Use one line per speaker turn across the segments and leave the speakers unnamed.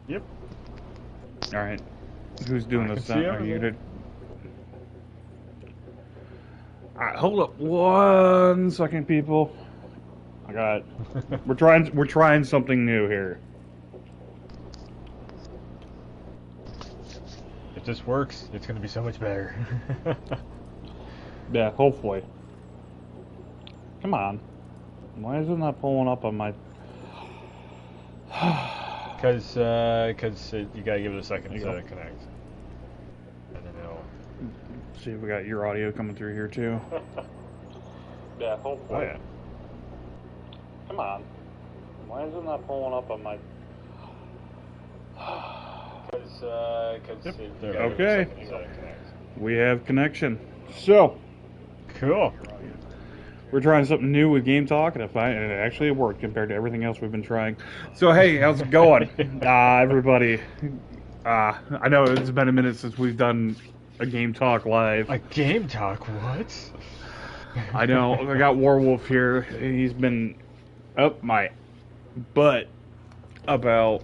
Yep.
All right. Who's doing this? Are you gonna? All right, hold up 1 second, people. I got. We're trying something new here.
If this works, it's gonna be so much better.
Yeah, hopefully. Come on. Why is it not pulling up on my?
Because you gotta give it a second to connect. And then it'll...
See if we got your audio coming through here too. Yeah, hopefully.
Oh, yeah.
Come on. Why is it not pulling up on my... Okay. We have connection. So.
Cool.
We're trying something new with Game Talk, and it actually worked compared to everything else we've been trying. So, hey, how's it going? Everybody. I know it's been a minute since we've done a Game Talk live.
A Game Talk? What?
I know. I got warwu1f here. He's been up my butt about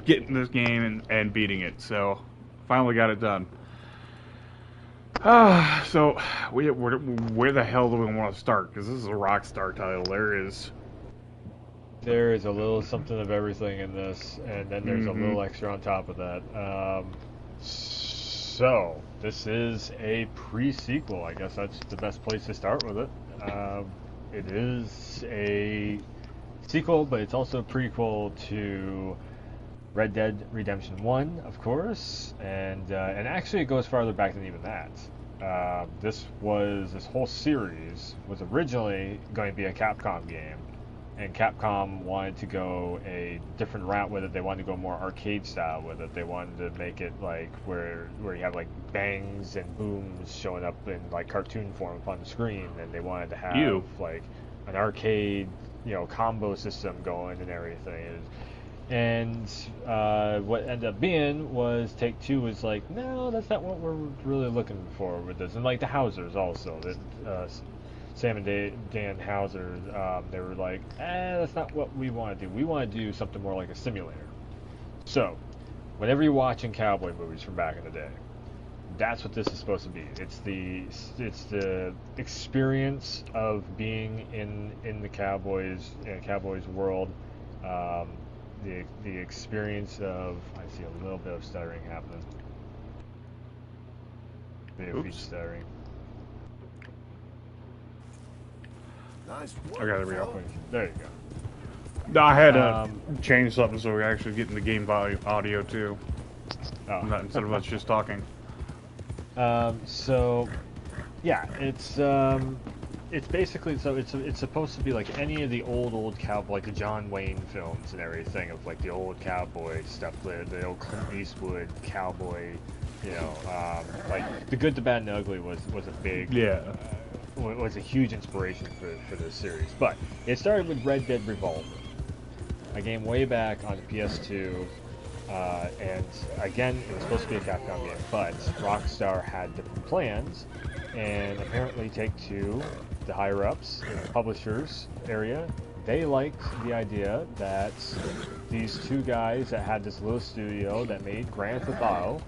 getting this game and beating it. So, finally got it done. So where the hell do we want to start? Because this is a Rockstar title. There is
a little something of everything in this, and then there's a little extra on top of that. So this is a pre-sequel. I guess that's the best place to start with it. It is a sequel, but it's also a prequel to Red Dead Redemption 1, of course, and actually it goes farther back than even that. This whole series was originally going to be a Capcom game, and Capcom wanted to go a different route with it. They wanted to go more arcade style with it. They wanted to make it like where you have like bangs and booms showing up in like cartoon form up on the screen, and they wanted to have like an arcade, combo system going and everything. And what ended up being was Take-Two was like, no, that's not what we're really looking for with this. And like the Housers also, that Sam and Dan Houser, they were like, that's not what we want to do. We want to do something more like a simulator. So, whenever you're watching cowboy movies from back in the day, that's what this is supposed to be. It's the experience of being in the Cowboys world. The experience of, I see a little bit of stuttering happening. Feet stuttering.
Nice work.
Okay, there we go.
There you
go. I had to change something so we're actually getting the game audio too. Instead of us just talking.
So, yeah, it's basically, it's supposed to be like any of the old cowboy, like the John Wayne films and everything of like the old cowboy stuff, the old Clint Eastwood cowboy, like The Good, the Bad, and the Ugly was a big, was a huge inspiration for this series. But it started with Red Dead Revolver, a game way back on the PS2. And again, it was supposed to be a Capcom game, but Rockstar had different plans, and apparently Take-Two, the higher-ups in the publishers area, they liked the idea that these two guys that had this little studio that made Grand Theft Auto,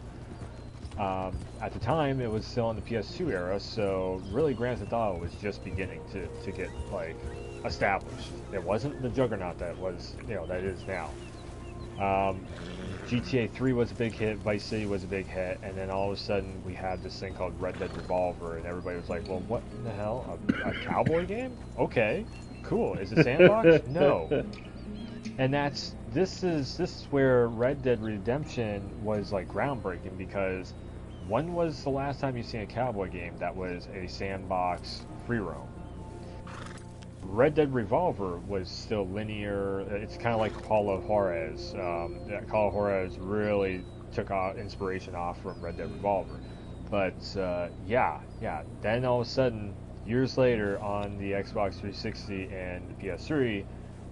at the time it was still in the PS2 era, so really Grand Theft Auto was just beginning to get like established. It wasn't the juggernaut that was, that is now. GTA 3 was a big hit, Vice City was a big hit, and then all of a sudden we had this thing called Red Dead Revolver, and everybody was like, well, what in the hell? A cowboy game? Okay, cool. Is it sandbox? No. And this is where Red Dead Redemption was like groundbreaking, because when was the last time you seen a cowboy game that was a sandbox free roam? Red Dead Revolver was still linear. It's kind of like Call of Juarez. Call of Juarez really took inspiration off from Red Dead Revolver. But yeah. Then all of a sudden, years later, on the Xbox 360 and the PS3,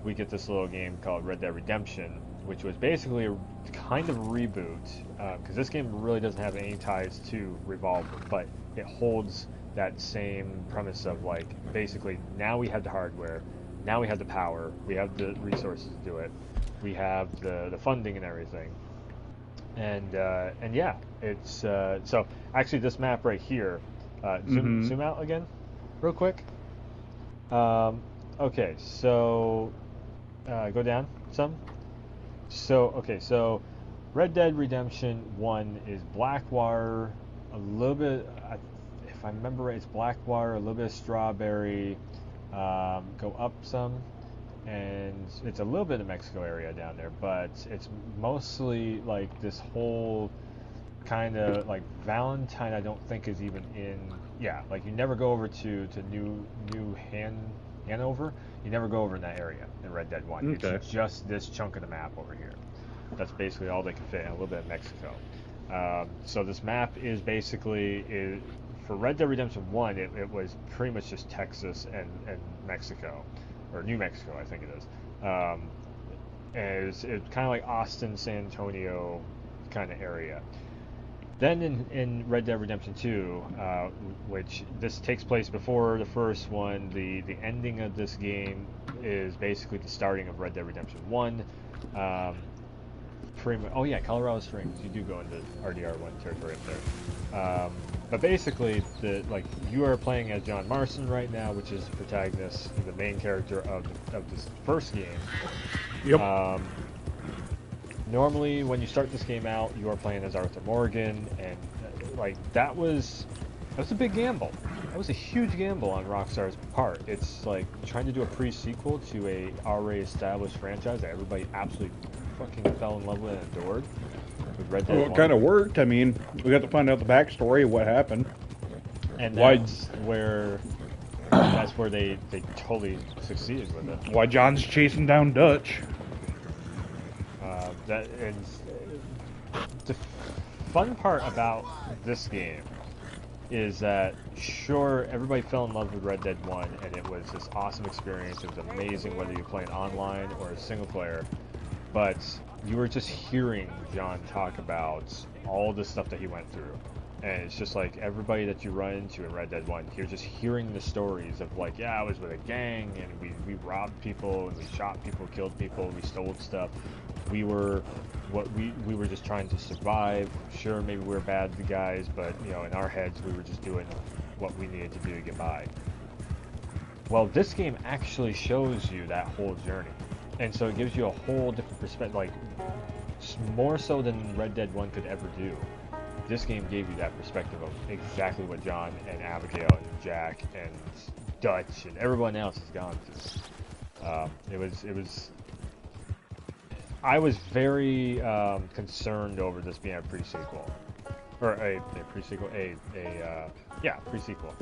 we get this little game called Red Dead Redemption, which was basically a kind of reboot. Because this game really doesn't have any ties to Revolver, but it holds that same premise of like, basically now we have the hardware, Now we have the power, we have the resources to do it, we have the funding and everything, and yeah, it's so actually this map right here. Zoom out again, real quick. Okay, so go down some. So okay, so Red Dead Redemption 1 is Blackwater, a little bit, if I remember right, it's Blackwater, a little bit of Strawberry, go up some, and it's a little bit of Mexico area down there, but it's mostly like this whole kind of like Valentine. I don't think is even in. Yeah, like you never go over to Hanover. You never go over in that area in Red Dead 1.
Okay.
It's just this chunk of the map over here. That's basically all they can fit in, a little bit of Mexico. So this map is basically for Red Dead Redemption 1. It was pretty much just Texas and Mexico, or New Mexico, I think it is. And it's kind of like Austin, San Antonio kind of area. Then in Red Dead Redemption 2, which this takes place before the first one, the ending of this game is basically the starting of Red Dead Redemption 1. Oh yeah, Colorado Springs. You do go into RDR1 territory up there. But basically, you are playing as John Marston right now, which is the protagonist, the main character of this first game.
Yep.
Normally, when you start this game out, you are playing as Arthur Morgan, and that was a big gamble. That was a huge gamble on Rockstar's part. It's like trying to do a pre-sequel to a already established franchise that everybody absolutely fucking fell in love with and adored. With Red Dead 1.
Well, it kind of worked. I mean, we got to find out the backstory of what happened.
And that's where they totally succeeded with it.
Why John's chasing down Dutch.
The fun part about this game is that, sure, everybody fell in love with Red Dead 1, and it was this awesome experience. It was amazing whether you're playing online or a single player, but you were just hearing John talk about all the stuff that he went through. And it's just like everybody that you run into in Red Dead 1, you're just hearing the stories of like, yeah, I was with a gang, and we robbed people, and we shot people, killed people, we stole stuff. We were just trying to survive. Sure, maybe we were bad guys, but in our heads we were just doing what we needed to do to get by. Well, this game actually shows you that whole journey, and so it gives you a whole different perspective, like more so than Red Dead 1 could ever do. This game gave you that perspective of exactly what John and Abigail and Jack and Dutch and everyone else has gone through. I was very concerned over this being a pre-sequel, or a pre-sequel, pre-sequel.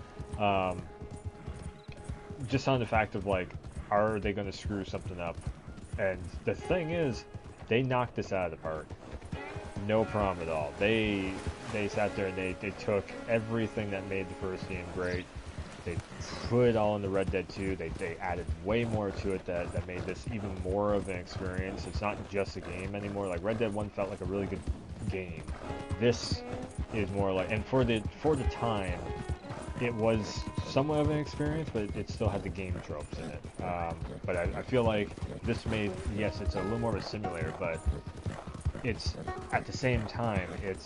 Just on the fact of like, are they going to screw something up? And the thing is, they knocked this out of the park. No problem at all. They sat there and they took everything that made the first game great. They put it all into Red Dead 2. They added way more to it that made this even more of an experience. It's not just a game anymore. Like Red Dead 1 felt like a really good game. This is more like, and for the time, it was somewhat of an experience, but it still had the game tropes in it. But I feel like this made, yes, it's a little more of a simulator, but it's at the same time, it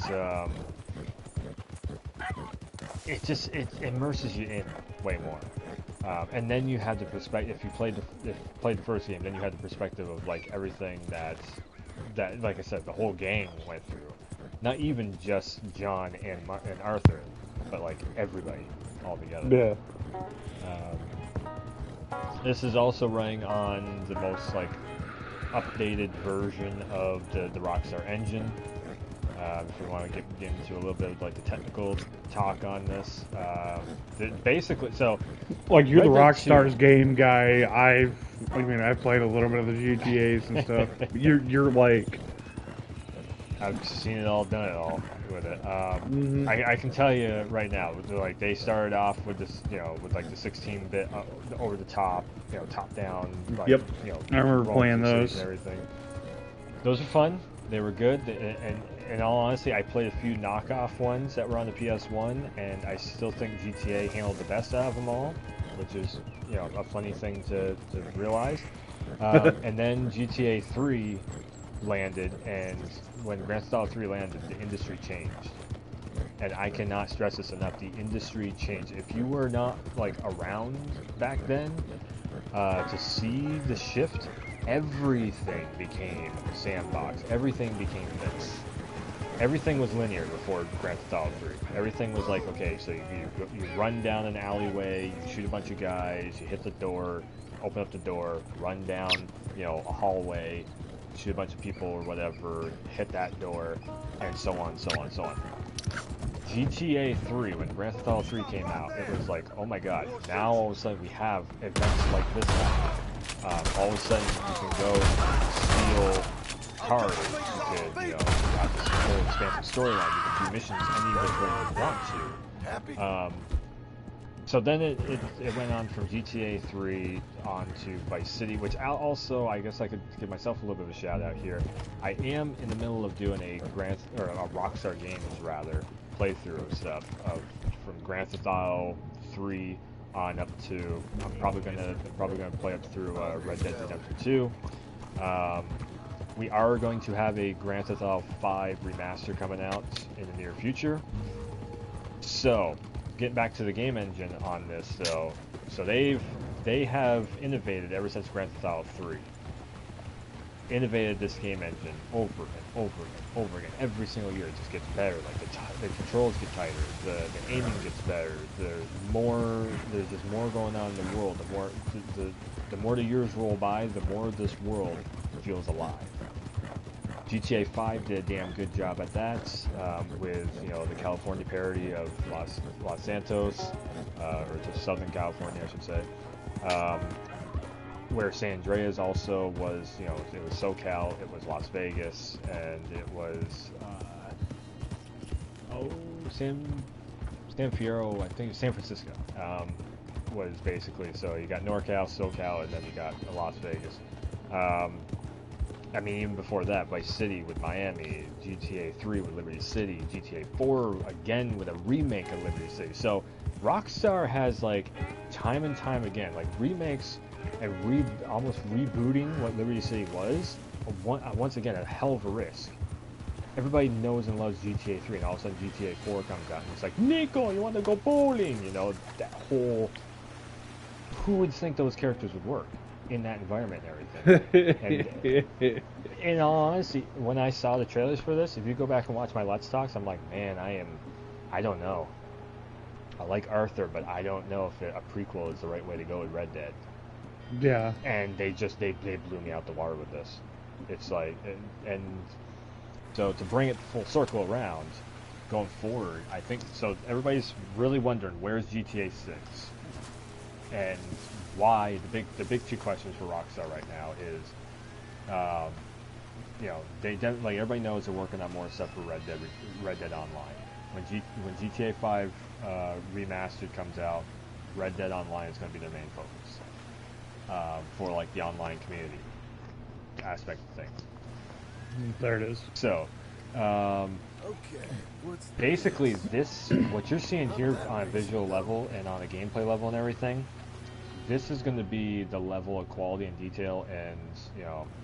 immerses you in way more. And then you had the perspective. If you played the first game, then you had the perspective of like everything that like I said, the whole gang went through. Not even just John and Arthur, but like everybody all together.
Yeah.
This is also running on the most like updated version of the Rockstar engine. If you want to get into a little bit of like the technical talk on this, basically, so
like you're the
Red Dead
Rockstar's
2.
Game guy. I've played a little bit of the GTA's and stuff. you're like,
I've seen it all, done it all with it. I can tell you right now, like they started off with this, with like the 16-bit over the top, top down. Like,
yep. I remember playing those.
And everything. Those are fun. They were good, and in all honesty, I played a few knockoff ones that were on the PS1, and I still think GTA handled the best out of them all. which is a funny thing to realize. And then GTA 3 landed, and when Grand Theft Auto 3 landed, the industry changed. And I cannot stress this enough, the industry changed. If you were not like around back then to see the shift, everything became sandbox. Everything became this. Everything was linear before Grand Theft Auto 3. Everything was like, okay, so you run down an alleyway, you shoot a bunch of guys, you hit the door, open up the door, run down, a hallway, shoot a bunch of people or whatever, hit that door, and so on, so on, so on. GTA 3, when Grand Theft Auto 3 came out, it was like, oh my god, now all of a sudden we have events like this now. All of a sudden you can go and steal cars, you could, have this whole expansive storyline, you can do missions any which way you want to. So then it went on from GTA 3 on to Vice City, which also, I guess I could give myself a little bit of a shout out here. I am in the middle of doing a Rockstar Games rather playthrough of stuff from Grand Theft Auto 3 on up to I'm probably gonna play up through Red Dead Redemption 2. We are going to have a Grand Theft Auto 5 remaster coming out in the near future. So, getting back to the game engine on this, so they have innovated ever since Grand Theft Auto 3. Innovated this game engine over and over and over again. Every single year it just gets better. Like the controls get tighter, the aiming gets better. There's just more going on in the world. The more the years roll by, the more this world feels alive. GTA 5 did a damn good job at that, with the California parody of Los Santos, or just Southern California, I should say, where San Andreas also was, it was SoCal, it was Las Vegas, and it was San Fierro, I think San Francisco, was basically. So you got NorCal, SoCal, and then you got Las Vegas. I mean, even before that, Vice City with Miami, GTA 3 with Liberty City, GTA 4 again with a remake of Liberty City. So Rockstar has, like, time and time again, like, remakes and almost rebooting what Liberty City was, once again, a hell of a risk. Everybody knows and loves GTA 3, and all of a sudden GTA 4 comes out, and it's like, Nico, you want to go bowling? That whole... Who would think those characters would work in that environment and everything? And in all honesty, when I saw the trailers for this, if you go back and watch my Let's Talks, I'm like, man, I don't know. I like Arthur, but I don't know if a prequel is the right way to go with Red Dead.
Yeah.
And they blew me out the water with this. It's like, and so to bring it full circle around, going forward, I think, so everybody's really wondering, where's GTA 6? And why, the big two questions for Rockstar right now is, they definitely, everybody knows they're working on more stuff for Red Dead Online. When GTA 5 remastered comes out, Red Dead Online is going to be their main focus, for like the online community aspect of things.
There it is.
So, basically what you're seeing here on a visual level and on a gameplay level and everything, this is going to be the level of quality and detail and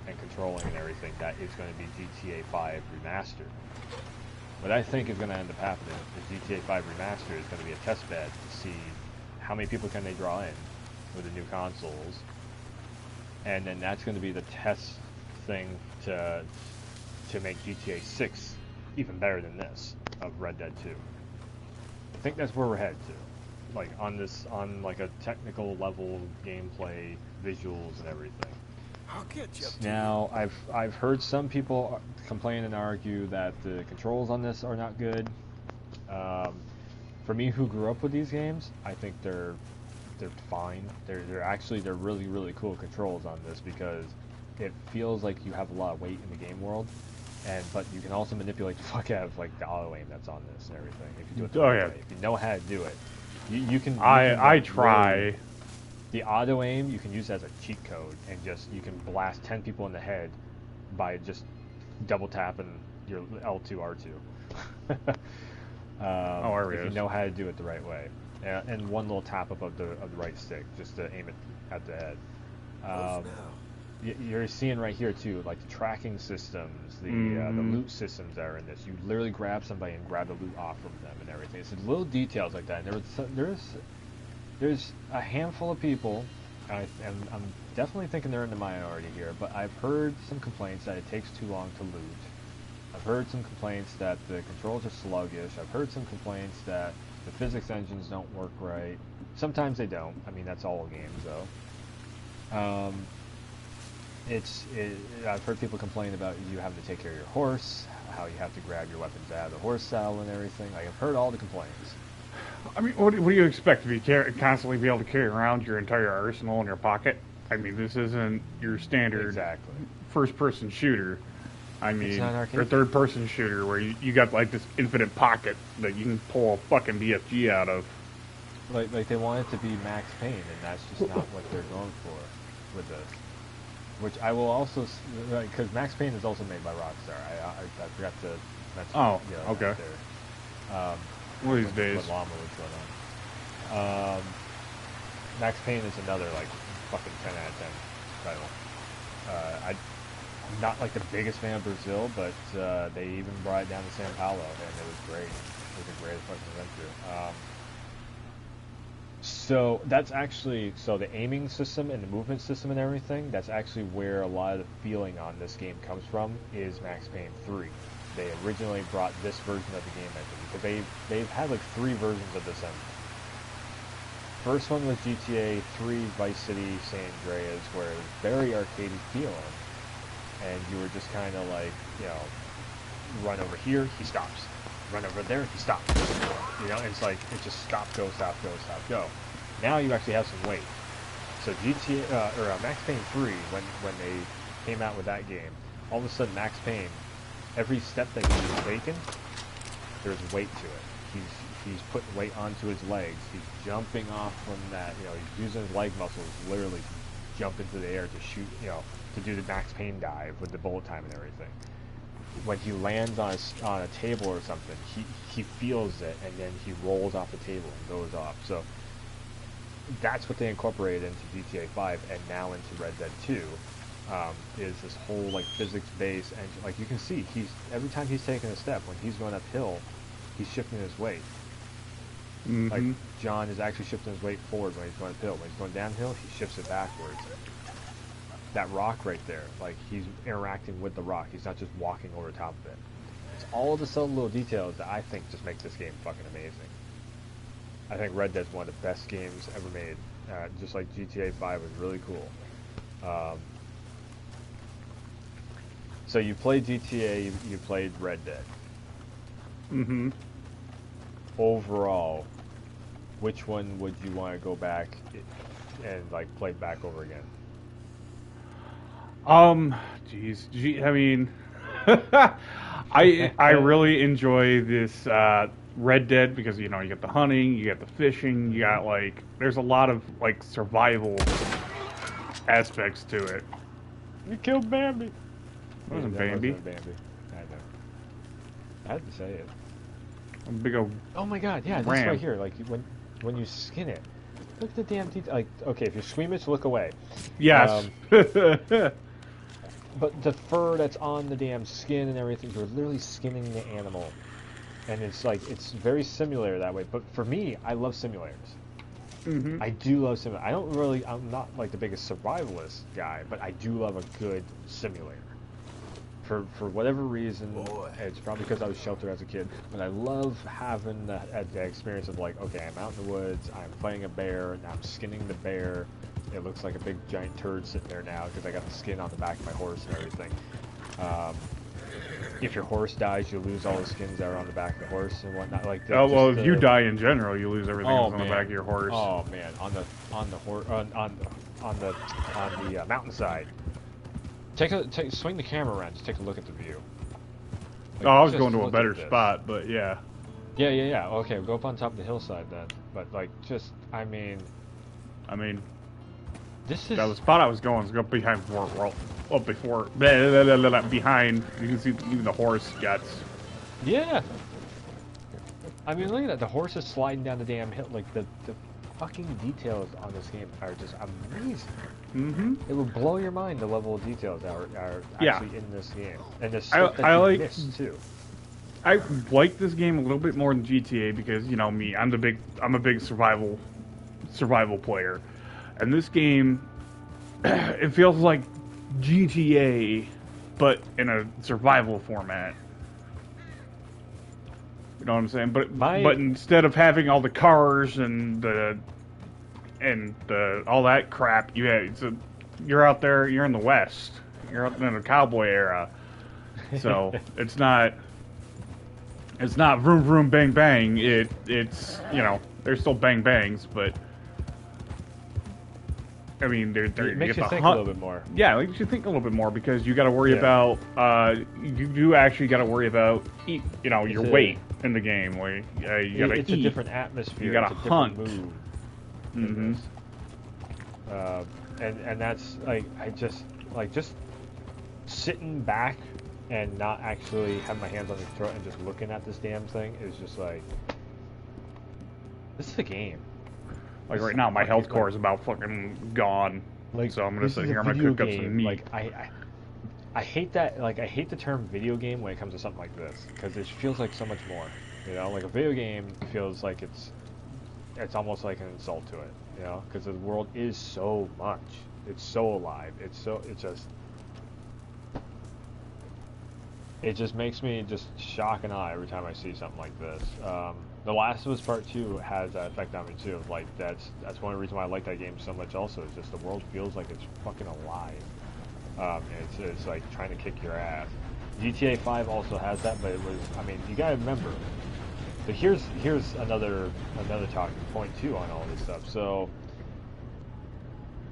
and controlling and everything that is going to be GTA 5 remastered. What I think is going to end up happening is GTA 5 remastered is going to be a test bed to see how many people can they draw in with the new consoles, and then that's going to be the test thing to make GTA 6 even better than this of Red Dead 2. I think that's where we're headed to, like on like a technical level, gameplay, visuals, and everything.
I'll get you.
Now, I've heard some people complain and argue that the controls on this are not good. For me, who grew up with these games, I think they're fine. They're really, really cool controls on this, because it feels like you have a lot of weight in the game world, but you can also manipulate the fuck out of like the auto aim that's on this and everything. If you do it the right way. If you know how to do it, you can.
I try.
Really, the auto aim you can use as a cheat code, and you can blast 10 people in the head by just double tapping your L2 R2. If you know how to do it the right way. and one little tap of the right stick just to aim it at the head. You're seeing right here too, like the tracking systems, the loot systems that are in this. You literally grab somebody and grab the loot off from them and everything. It's little details like that. And there's a handful of people, and I'm definitely thinking they're in the minority here, but I've heard some complaints that it takes too long to loot. I've heard some complaints that the controls are sluggish. I've heard some complaints that the physics engines don't work right. Sometimes they don't. I mean, that's all games though. I've heard people complain about you having to take care of your horse, how you have to grab your weapons out of the horse saddle and everything. Like, I've heard all the complaints.
I mean, what do you expect to be constantly be able to carry around your entire arsenal in your pocket? I mean, this isn't your standard first-person shooter. I mean, or third-person shooter where you got like this infinite pocket that you can pull a fucking BFG out of.
Like they want it to be Max Payne, and that's just not what they're going for with this. Which I will also, because Max Payne is also made by Rockstar. I forgot to mention.
Oh, okay. One of these days.
When Llama was going on. Max Payne is another like fucking 10 out of 10 title. I'm not like the biggest fan of Brazil, but they even brought it down to Sao Paulo, and it was great. It was a great fucking adventure. So that's actually, the aiming system and the movement system and everything, that's actually where a lot of the feeling on this game comes from, is Max Payne 3. They originally brought this version of the game engine, because they've had like 3 versions of this engine. First one was GTA 3 Vice City San Andreas, where it was very arcadey feeling, and you were just kind of like, run over here, he stops. Run over there, he stops. It's like, it just stop, go, stop, go, stop, go. Now you actually have some weight. So Max Payne 3, when they came out with that game, all of a sudden Max Payne, every step that he's taken, there's weight to it. He's putting weight onto his legs. He's jumping off from that, he's using his leg muscles literally to jump into the air to shoot, to do the Max Payne dive with the bullet time and everything. When he lands on a table or something, he feels it, and then he rolls off the table and goes off. So that's what they incorporated into GTA 5 and now into Red Dead 2, is this whole like physics-based engine. Like you can see, every time he's taking a step, when he's going uphill, he's shifting his weight. Mm-hmm. Like John is actually shifting his weight forward when he's going uphill. When he's going downhill, he shifts it backwards. That rock right there, like he's interacting with the rock. He's not just walking over top of it. It's all of the subtle little details that I think just make this game fucking amazing. I think Red Dead's one of the best games ever made. Just like GTA 5 was really cool. So you played GTA, you played Red Dead.
Mm-hmm.
Overall, which one would you want to go back and like play back over again?
I mean, I really enjoy this Red Dead because you get the hunting, you got the fishing, you got like there's a lot of like survival aspects to it.
You killed Bambi.
It wasn't Bambi.
Bambi. I know. I had to say it.
A big old.
Oh my God! Yeah, this right here. Like when you skin it, look at the damn detail. Like, okay, if you're squeamish, look away.
Yes.
But the fur that's on the damn skin and everything, you're literally skinning the animal. And it's like, it's very simulator that way. But for me, I love simulators.
Mm-hmm.
I do love simulators. I'm not like the biggest survivalist guy, but I do love a good simulator. For whatever reason, it's probably because I was sheltered as a kid, but I love having the experience of like, okay, I'm out in the woods, I'm fighting a bear, and I'm skinning the bear. It looks like a big giant turd sitting there now because I got the skin on the back of my horse and everything. If your horse dies, you lose all the skins that are on the back of the horse and whatnot. Like,
if you die in general, you lose everything that's on the back of your horse.
Oh man, on the mountainside. Swing the camera around. Just take a look at the view. Like,
I was going to a better spot, but yeah.
Yeah. Okay, go up on top of the hillside then. But like, I mean, this is
the spot I was going. Go behind behind. You can see even the horse guts.
Yeah. I mean, look at that. The horse is sliding down the damn hill. Like, the fucking details on this game are just amazing.
Mm-hmm.
It will blow your mind, the level of details that are actually in this game. And the stuff that you missed, too.
I like this game a little bit more than GTA because, you know me, I'm a big survival player. And this game, it feels like GTA, but in a survival format. You know what I'm saying? But instead of having all the cars and all that crap, you're out there. You're in the West. You're out in the cowboy era. So it's not vroom vroom bang bang. It's there's still bang bangs, but I mean
it makes you think a little bit more.
Yeah, it makes you think a little bit more because you got to worry about you do actually got to worry about your weight in the game. Where you got to
It's a different atmosphere.
You got to hunt.
Mood.
Mm-hmm.
And that's just sitting back and not actually have my hands on the throat and just looking at this damn thing is just like, this is a game.
Like right now, my health core is about fucking gone.
Like,
so I'm gonna sit here. I'm gonna cook up some meat.
Like I hate that. Like I hate the term video game when it comes to something like this because it feels like so much more. You know, like a video game feels like it's almost like an insult to it. You know, because the world is so much. It's so alive. It just makes me just shock and awe every time I see something like this. The Last of Us Part 2 has that effect on me too. Like that's one reason why I like that game so much. Also, is just the world feels like it's fucking alive. It's like trying to kick your ass. GTA 5 also has that, but it was. I mean, you gotta remember. But here's another talking point too on all this stuff. So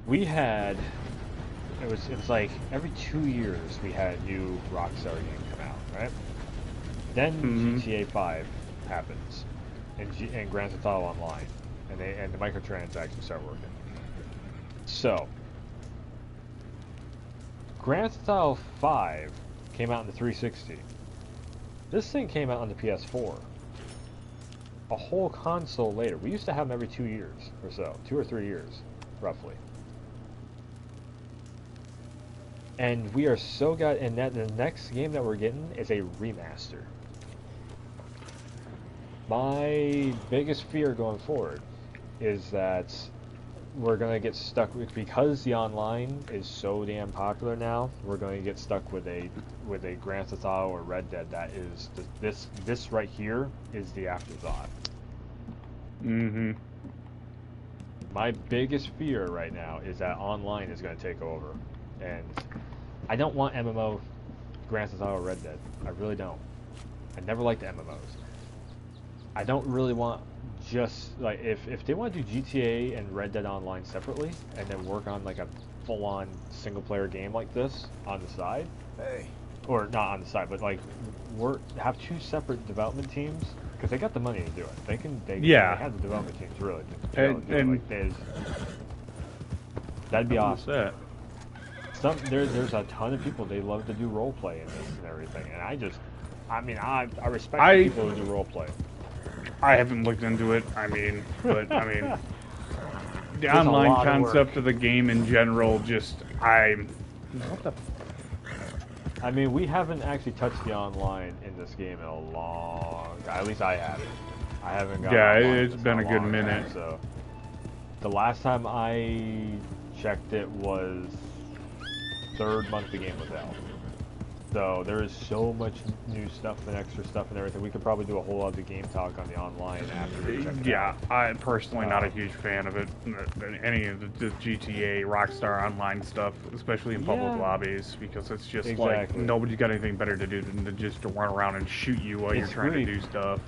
we had. It was like every 2 years we had a new Rockstar game come out, right? Then GTA 5 happens, and Grand Theft Auto Online, and the microtransactions start working. So Grand Theft Auto 5 came out in the 360. This thing came out on the PS4. A whole console later. We used to have them every 2 years or so, 2 or 3 years, roughly. And we are so good, and that the next game that we're getting is a remaster. My biggest fear going forward is that we're gonna get stuck with, because the online is so damn popular now. We're going to get stuck with a Grand Theft Auto or Red Dead that is this right here is the afterthought.
Mm-hmm.
My biggest fear right now is that online is going to take over. And I don't want MMO Grand Theft Auto Red Dead. I really don't. I never liked the MMOs. I don't really want just like if they want to do GTA and Red Dead Online separately and then work on like a full-on single-player game like this on the side.
Hey.
Or not on the side, but like have two separate development teams because they got the money to do it. They have the development teams really. That'd be awesome. There's a ton of people, they love to do role play in this and everything, and I respect people who do role play.
I haven't looked into it. The online concept of the game in general,
I mean, we haven't actually touched the online in this game in a long time. At least I haven't. I haven't got.
Yeah, it's been a good minute.
So the last time I checked it was third month the game was out. So there is so much new stuff and extra stuff and everything. We could probably do a whole other game talk on the online after we check it out.
I'm personally not a huge fan of it. Any of the GTA, Rockstar Online stuff, especially in public lobbies, because it's just like nobody's got anything better to do than to just to run around and shoot you while you're trying to do stuff.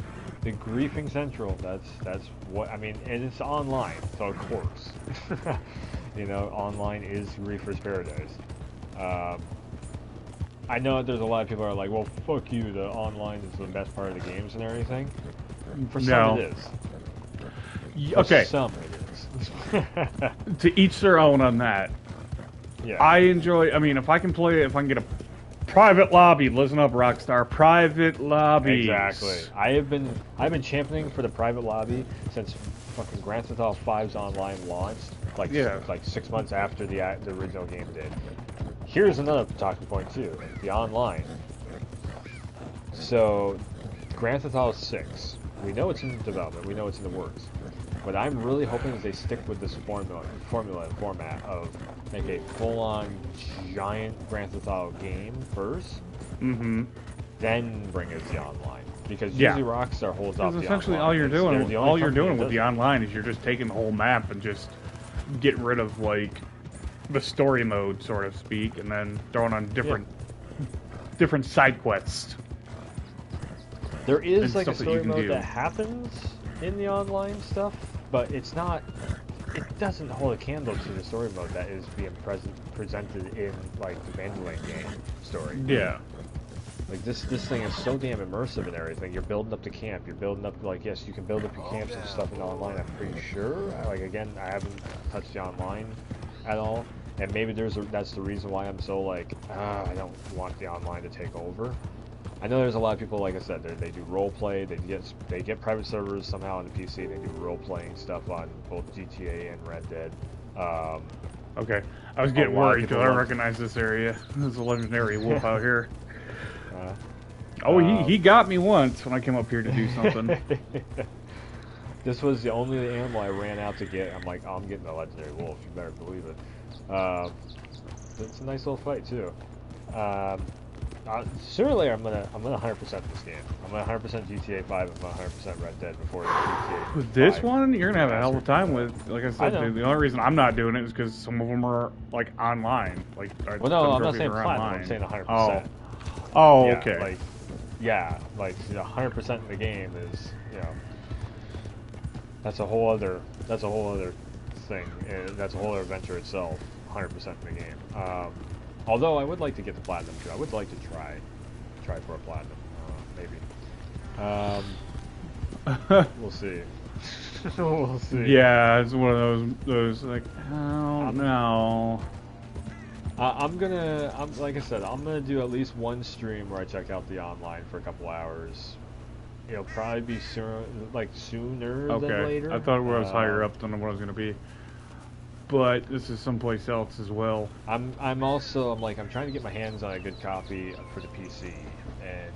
The griefing central. That's what I mean, and it's online, so of course, online is griefer's paradise. I know that there's a lot of people who are like, well, fuck you, the online is the best part of the games and everything. For some it is.
Okay.
For some it is.
To each their own on that.
Yeah.
I enjoy, if I can play it, if I can get a Private lobby. Listen up, Rockstar. Private lobby.
Exactly. I've been championing for the private lobby since fucking Grand Theft Auto 5's online launched, like 6 months after the original game did. Here's another talking point too: the online. So, Grand Theft Auto 6, we know it's in development, we know it's in the works. What I'm really hoping is they stick with this formula and format of make a full-on giant Grand Theft Auto game first, then bring it to the online. Because usually Rockstar holds off the
essentially
online.
all you're doing with the online is you're just taking the whole map and just getting rid of like the story mode, so to speak, and then throwing on different side quests.
There is like a story mode that happens in the online stuff, but it's not. It doesn't hold a candle to the story mode that is being presented in like the Mandalorian game story.
Yeah.
Like this thing is so damn immersive and everything. You're building up the camp. You're building up like yes, you can build up your camps and stuff in the online. I'm pretty sure. Like again, I haven't touched the online at all, and maybe that's the reason why I'm so like I don't want the online to take over. I know there's a lot of people, like I said, they do role play. They get private servers somehow on the PC. They do role playing stuff on both GTA and Red Dead.
Okay, I was getting worried because I recognize this area. There's a legendary wolf out here. He got me once when I came up here to do something.
This was the only animal I ran out to get. I'm like, oh, I'm getting a legendary wolf. You better believe it. It's a nice little fight too. Sooner or later, I'm gonna 100% this game. I'm gonna 100% GTA 5. I'm gonna 100% Red Dead before GTA.
With this one, you're gonna have a hell of a time with. Like I said, the only reason I'm not doing it is because some of them are like online. Like,
well, no, I'm not saying platinum. I'm saying 100%.
Oh,
yeah,
okay.
Like 100% in the game is that's a whole other thing. That's a whole other adventure itself. 100% in the game. Although I would like to get the platinum too. I would like to try for a platinum, maybe. We'll see. We'll see.
Yeah, it's one of those like, oh no.
Like I said, I'm gonna do at least one stream where I check out the online for a couple hours. It'll probably be sooner than later.
I thought I was higher up than what I was gonna be. But this is someplace else as well.
I'm trying to get my hands on a good copy for the PC, and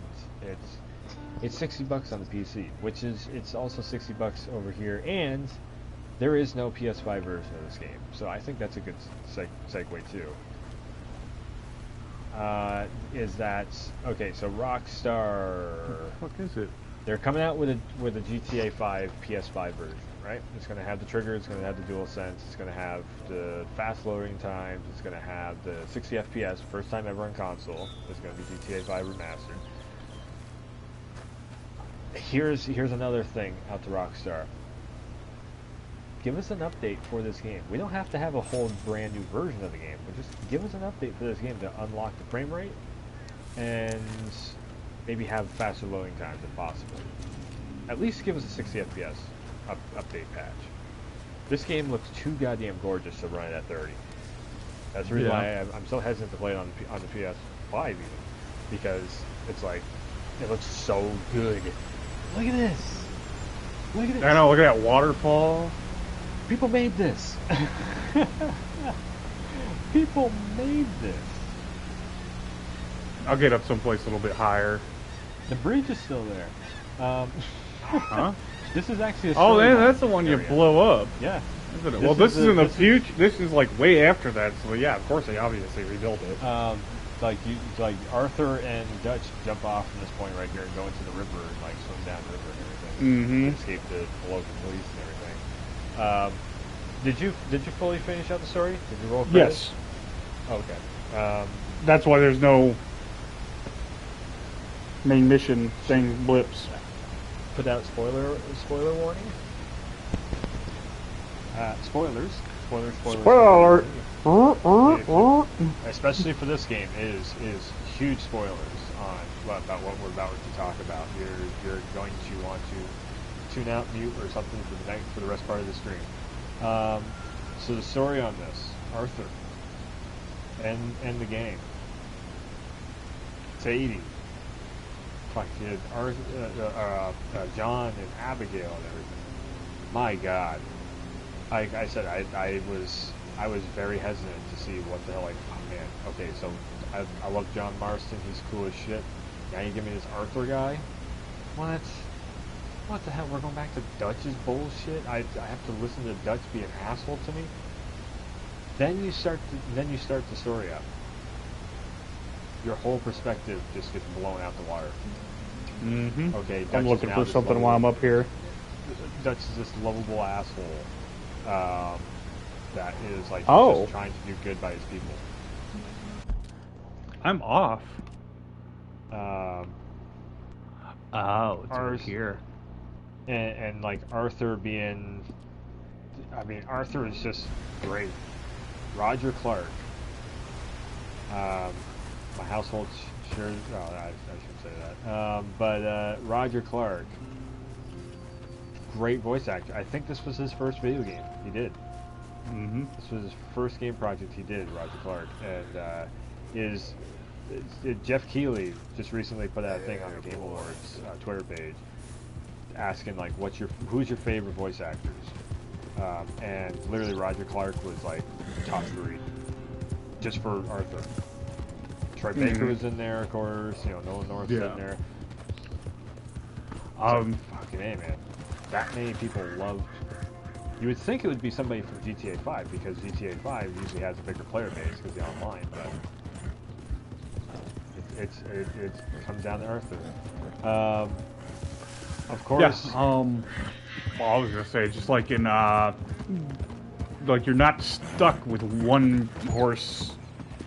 it's $60 on the PC, which is it's also $60 over here, and there is no PS5 version of this game, so I think that's a good segue too. Is that okay? So Rockstar,
What the fuck is it?
They're coming out with a GTA 5 PS5 version. Right? It's going to have the trigger, it's going to have the DualSense, it's going to have the fast loading times, it's going to have the 60 FPS, first time ever on console. It's going to be GTA 5 remastered. Here's another thing out to Rockstar. Give us an update for this game. We don't have to have a whole brand new version of the game, but just give us an update for this game to unlock the frame rate and maybe have faster loading times if possible. At least give us a 60 FPS. Update patch. This game looks too goddamn gorgeous to run it at 30. That's the reason why I'm so hesitant to play it on the PS5 even, because it's like it looks so good. Look at this. Look at this.
I know. Look at that waterfall.
People made this. People made this.
I'll get up someplace a little bit higher.
The bridge is still there.
Huh?
This is actually a
that's the one you blow up.
Yeah.
Well, this is in the future. This is like way after that. So yeah, of course they obviously rebuilt it.
Like Arthur and Dutch jump off from this point right here and go into the river and like swim down the river and everything. Escape the local police and everything. Did you fully finish out the story? Did you roll credits?
Yes.
Okay.
That's why there's no main mission thing blips.
Put out spoiler warning. Spoilers.
Spoiler alert.
Especially for this game is huge spoilers on about what we're about to talk about. You're going to want to tune out, mute, or something for the rest part of the stream. So the story on this, Arthur, and the game. Sadie, fucking John and Abigail and everything. My God, like I said, I was very hesitant to see what the hell. Like, oh man, okay, so I love John Marston. He's cool as shit. Now you give me this Arthur guy. What the hell? We're going back to Dutch's bullshit. I have to listen to Dutch be an asshole to me. Then you start the story up. Your whole perspective just gets blown out the water.
Mm-hmm.
Okay, Dutch
I'm looking for something while I'm up here.
Dutch is this lovable asshole that is like just trying to do good by his people.
I'm off. It's over
Ours,
here.
And like Arthur being, I mean, Arthur is just great. Roger Clark. My household sure. I shouldn't say that. But Roger Clark, great voice actor. I think this was his first video game he did.
Mm-hmm.
This was his first game project he did, Roger Clark, and Jeff Keighley just recently put out a thing on the Game Awards Twitter page asking like, who's your favorite voice actors? And literally Roger Clark was like top 3, just for Arthur. Troy Baker was in there, of course. You know, Nolan North's in there. Fucking A, man. That many people loved. You would think it would be somebody from GTA 5 because GTA 5 usually has a bigger player base because they're online, but it comes down to Arthur. Of course.
Yeah. Well, I was gonna say, just like in like you're not stuck with one horse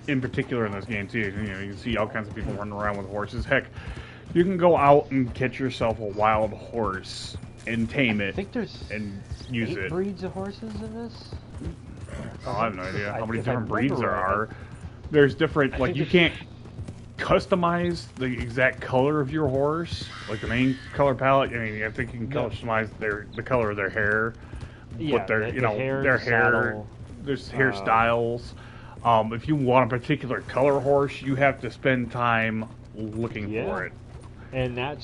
in particular in this game too. You know, you can see all kinds of people running around with horses. Heck, you can go out and catch yourself a wild horse and tame it.
I think there's
and use
8
it.
breeds of horses in this.
Oh, I have no idea how many
if I
different breeds there
remember
are. There's different, like you
there's-
can't customize the exact color of your horse, like the main color palette. I mean, I think you can customize the color of their hair,
Yeah,
but their
hair,
their
the
hair,
saddle,
there's hairstyles. If you want a particular color horse, you have to spend time looking for it.
And that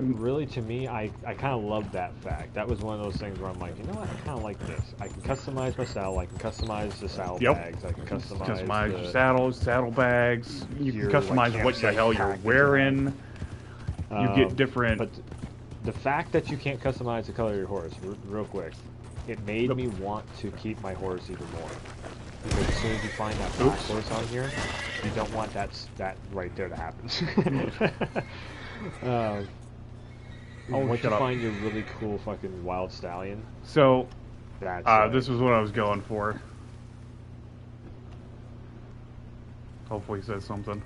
really, to me, I kind of love that fact. That was one of those things where I'm like, you know what, I kind of like this. I can customize my saddle. I can customize the saddle bags. I can customize
your saddles, saddle bags. You can customize
like,
what the hell you're wearing. You get different.
But the fact that you can't customize the color of your horse, real quick, it made me want to keep my horse even more. Because as soon as you find that black horse on here, you don't want that right there to happen. Once you find your really cool fucking wild stallion.
So,
that's
this was what I was going for. Hopefully he says something.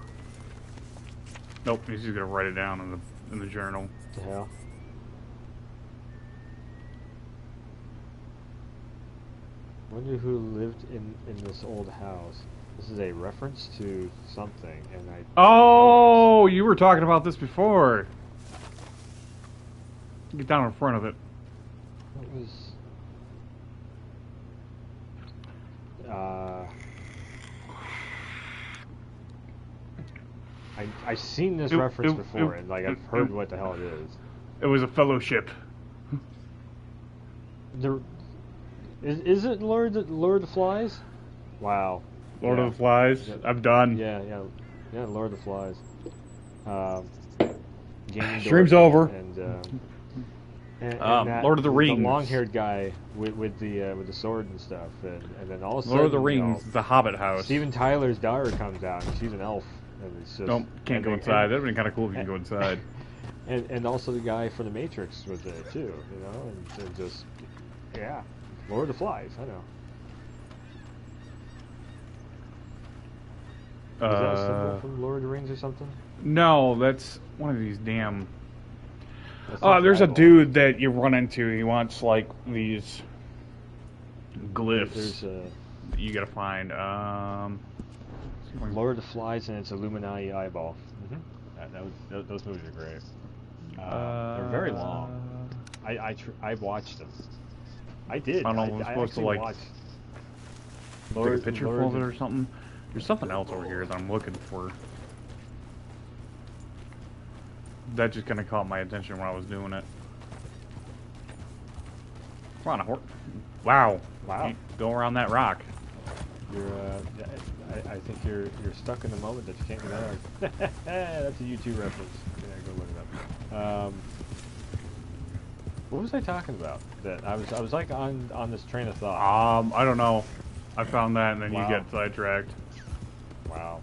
Nope, he's just gonna write it down in the journal.
What the hell? Wonder who lived in this old house. This is a reference to something, and I...
Oh, you were talking about this before. Get down in front of it.
What was... I've seen this reference before, and like I've heard what the hell it is.
It was a fellowship.
Is it Lord of the Flies? Wow.
Lord of the Flies. I'm done.
Yeah, Lord of the Flies.
Stream's over.
And that,
Lord of the Rings.
The long-haired guy with the sword and stuff, and then all of a sudden,
Lord of the Rings, the Hobbit house.
Steven Tyler's daughter comes out, and she's an elf, and it's just
nope, can't go inside. That'd been kind of cool if you could go inside.
And also the guy from the Matrix was there too, you know, and just Lord of the Flies, I know. Is that a symbol from Lord of the Rings or something?
No, that's one of these damn. There's a dude that you run into. He wants like these glyphs that you gotta find.
Lord of the Flies and its Illuminati eyeball. Those movies are great. They're very long. I watched them. I did.
I don't know. I'm supposed to like take a picture of it or something. There's something else over here that I'm looking for. that just kind of caught my attention when I was doing it. Come on, a horse. Wow.
Wow.
You go around that rock.
You're, I think you're stuck in the moment that you can't get out of. That's a YouTube reference. Yeah, go look it up. What was I talking about? That I was like on this train of thought.
I don't know. I found that, and then
Wow.
you get sidetracked.
Wow.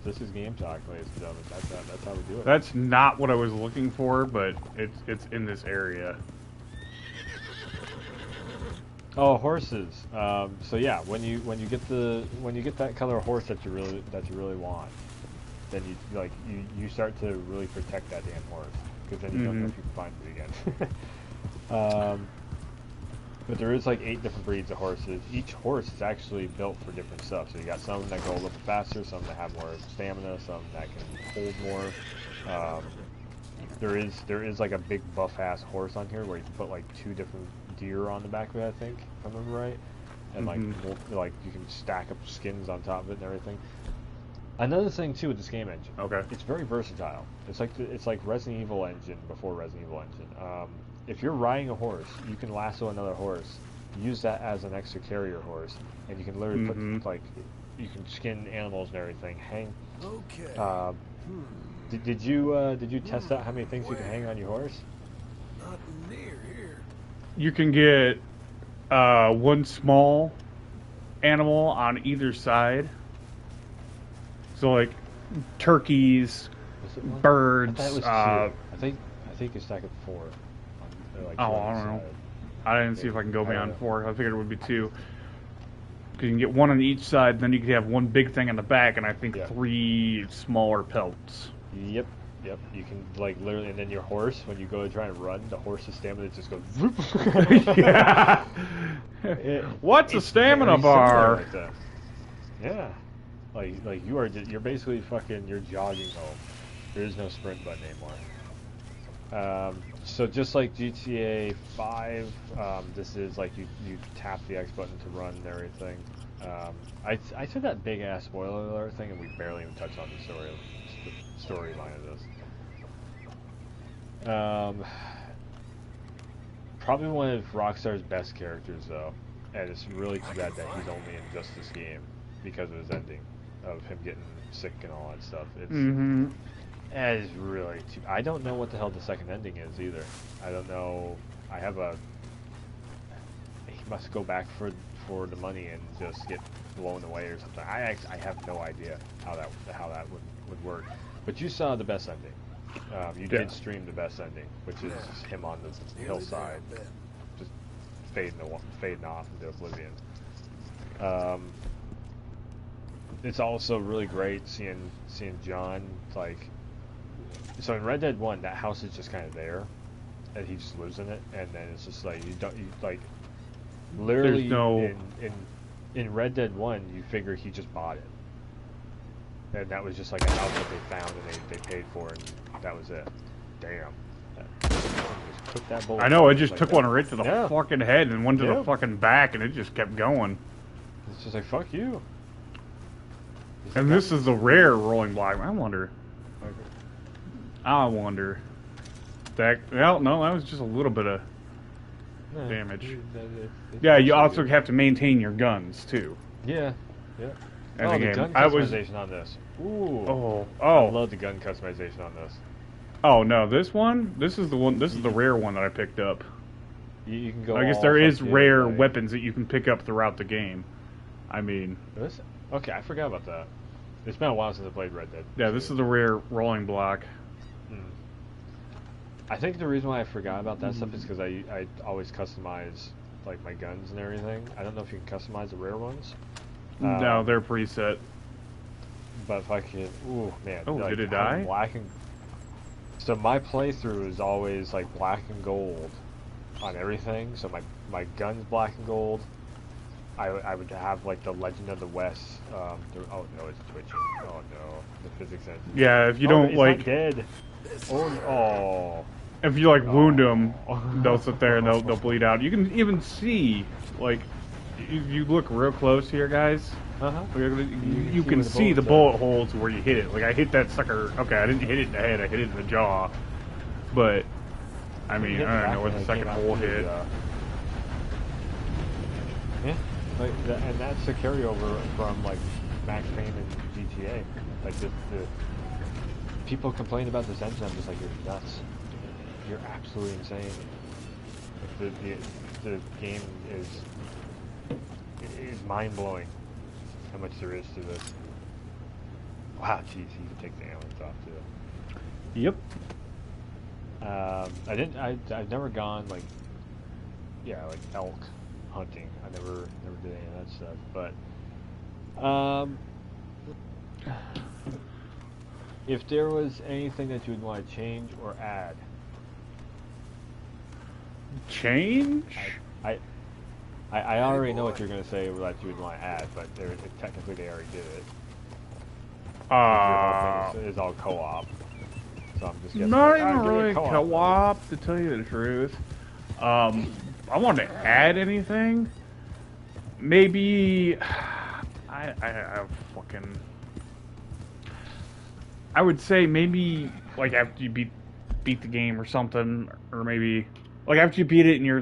This is game talk, ladies and gentlemen. That's how we do it.
That's not what I was looking for, but it's in this area.
Oh, horses. So yeah, when you get that color horse that you really want, then you start to really protect that damn horse, because then you don't know if you can find it again. But there is like 8 different breeds of horses. Each horse is actually built for different stuff. So you got some that go a little faster, some that have more stamina, some that can hold more. There is like a big buff ass horse on here where you can put like 2 different deer on the back of it, I think, if I remember right, and like you can stack up skins on top of it and everything. Another thing too with this game engine,
Okay.
it's very versatile. It's like Resident Evil engine before Resident Evil engine. If you're riding a horse, you can lasso another horse, use that as an extra carrier horse, and you can literally put like you can skin animals and everything. Hang.
Okay.
Did you test out how many things you can hang on your horse?
Not near here.
You can get 1 small animal on either side. So like turkeys,
Was it 1?
birds.
I thought it was 2. I think you stack it 4. Like
Oh,
two on
I
each
don't know.
side.
I didn't see if I can go
I don't
beyond
know.
4. I figured it would be 2. Because you can get 1 on each side, then you could have 1 big thing on the back, and I think
Yeah.
3 smaller pelts.
Yep. You can like literally, and then your horse, when you go to try and run, the horse's stamina just goes.
Yeah. What's a
It's
stamina
very similar
bar?
like that. Yeah. Like you're basically fucking, you're jogging home. There is no sprint button anymore. So just like GTA 5, this is like you tap the X button to run and everything. I said that big ass spoiler alert thing, and we barely even touched on the storyline of this. Probably one of Rockstar's best characters though, and it's really too bad that he's only in just this game because of his ending, of him getting sick and all that stuff. It's That is really too... I don't know what the hell the second ending is either. I don't know. I have a... He must go back for the money and just get blown away or something. I have no idea how that would work. But you saw the best ending. You did stream the best ending, which is him on the hillside, just fading off into oblivion. It's also really great seeing John, like... So in Red Dead 1, that house is just kind of there, and he just lives in it, and then it's just like, you like, literally,
There's no...
in Red Dead 1, you figure he just bought it. And that was just like a house that they found and they paid for, and that was it. Damn. Just took that bullet.
I know, it just
like
took
that.
one right to the fucking head and one to the
Yeah.
fucking back, and it just kept going.
It's just like, fuck you.
And this is the rare rolling block. I wonder. That, well, no, that was just a little bit of damage. Yeah, you also have to maintain your guns, too.
Yeah.
And
Oh,
again,
the gun
I was...
customization on this. Ooh. I
Oh.
love the gun customization on this.
Oh, no, this is the one, this is the rare one that I picked up.
You can go.
I guess
all
there is
fucking,
rare
like,
weapons that you can pick up throughout the game. I mean...
Okay, I forgot about that. It's been a while since I played Red Dead.
Yeah, this is the rare rolling block.
I think the reason why I forgot about that stuff is because I always customize like my guns and everything. I don't know if you can customize the rare ones.
No, they're preset.
But if I can, ooh man.
Oh,
like,
did it
having
die?
Black and so my playthrough is always like black and gold on everything. So my gun's black and gold. I would have like the Legend of the West. Oh no, it's twitching. Oh no, the physics engine.
Yeah, if you don't
it's
like,
not dead. Oh.
if you like wound them, they'll sit there and they'll bleed out. You can even see like you look real close here, guys. You can see the bullet holes where you hit it. Like I hit that sucker. Okay, I didn't hit it in the head. I hit it in the jaw. But I mean, I don't know where the second hole hit.
Yeah, like and that's the carryover from like Max Payne and GTA. Like the people complain about this engine. I'm just like, you're nuts. You're absolutely insane. Like the game is mind blowing. How much there is to this. Wow, jeez, you can take the aliens off too.
Yep.
I've never gone like elk hunting. I never did any of that stuff. But if there was anything that you would want to change or add,
change?
I already know what you're going to say that you would want to add, but technically they already did it. Your whole thing is all co-op. So I'm just guessing.
Not even really co-op, to tell you the truth. I want to add anything. Maybe I would say maybe like after you beat the game or something, or maybe like after you beat it and you're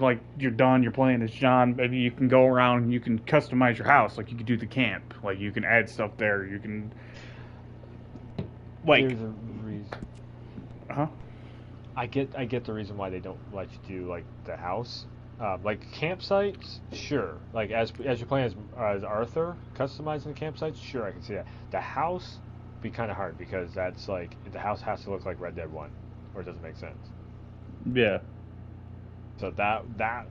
done, you're playing as John, maybe you can go around and you can customize your house. Like you can do the camp, like you can add stuff there. You can like.
There's a reason. I get the reason why they don't let you do like the house, like campsites. Sure, like as you're playing as Arthur, customizing the campsites. Sure, I can see that. The house be kind of hard because that's like the house has to look like Red Dead 1, or it doesn't make sense.
Yeah.
So that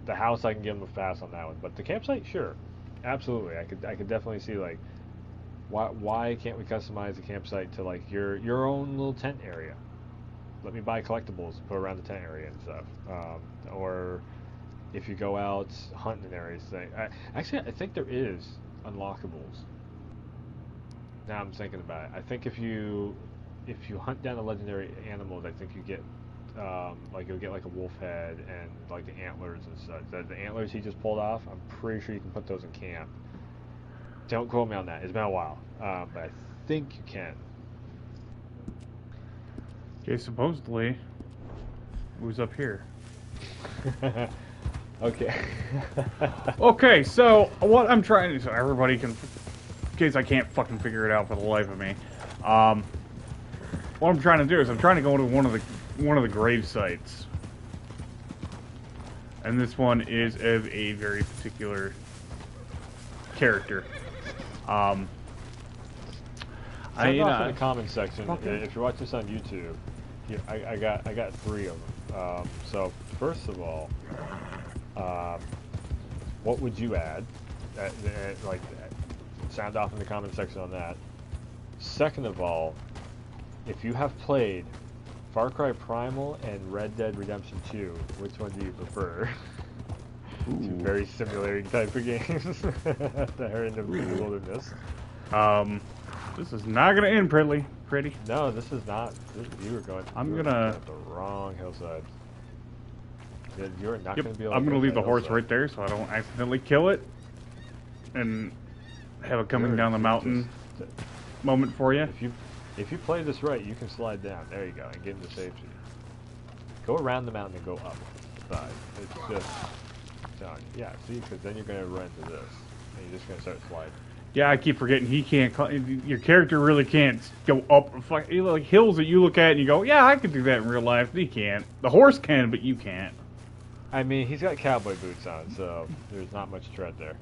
the house I can give them a pass on that one, but the campsite, sure, absolutely. I could definitely see like why can't we customize the campsite to like your own little tent area? Let me buy collectibles and put around the tent area and stuff. Or if you go out hunting in areas, actually I think there is unlockables. Now I'm thinking about it. I think if you hunt down the legendary animals, I think you get like you'll get like a wolf head and like the antlers and such. The antlers he just pulled off, I'm pretty sure you can put those in camp. Don't quote me on that. It's been a while, but I think you can.
Okay, supposedly, it was up here.
Okay.
Okay, so what I'm trying to, so everybody can, in case I can't fucking figure it out for the life of me, what I'm trying to do is I'm trying to go to one of the grave sites, and this one is of a very particular character.
Sound off in the comments section. If you're watching this on YouTube, here, I got 3 of them. So first of all, what would you add? Like, sound off in the comment section on that. Second of all, if you have played Far Cry Primal and Red Dead Redemption 2, which one do you prefer? Two very simulating type of games that are in the wilderness.
This is not gonna end pretty.
No, this is not. You were going.
I'm gonna
at the wrong hillside. You're not gonna be able.
I'm gonna leave the horse
hillside.
right there so I don't accidentally kill it, and have a coming down the mountain moment for you.
If you play this right, you can slide down. There you go, and get into safety. Go around the mountain and go up the side. It's just. Yeah, see, because then you're gonna run into this, and you're just gonna start sliding.
Yeah, I keep forgetting he can't. Your character really can't go up. Like hills that you look at and you go, yeah, I could do that in real life. He can't. The horse can, but you can't.
I mean, he's got cowboy boots on, so there's not much tread there.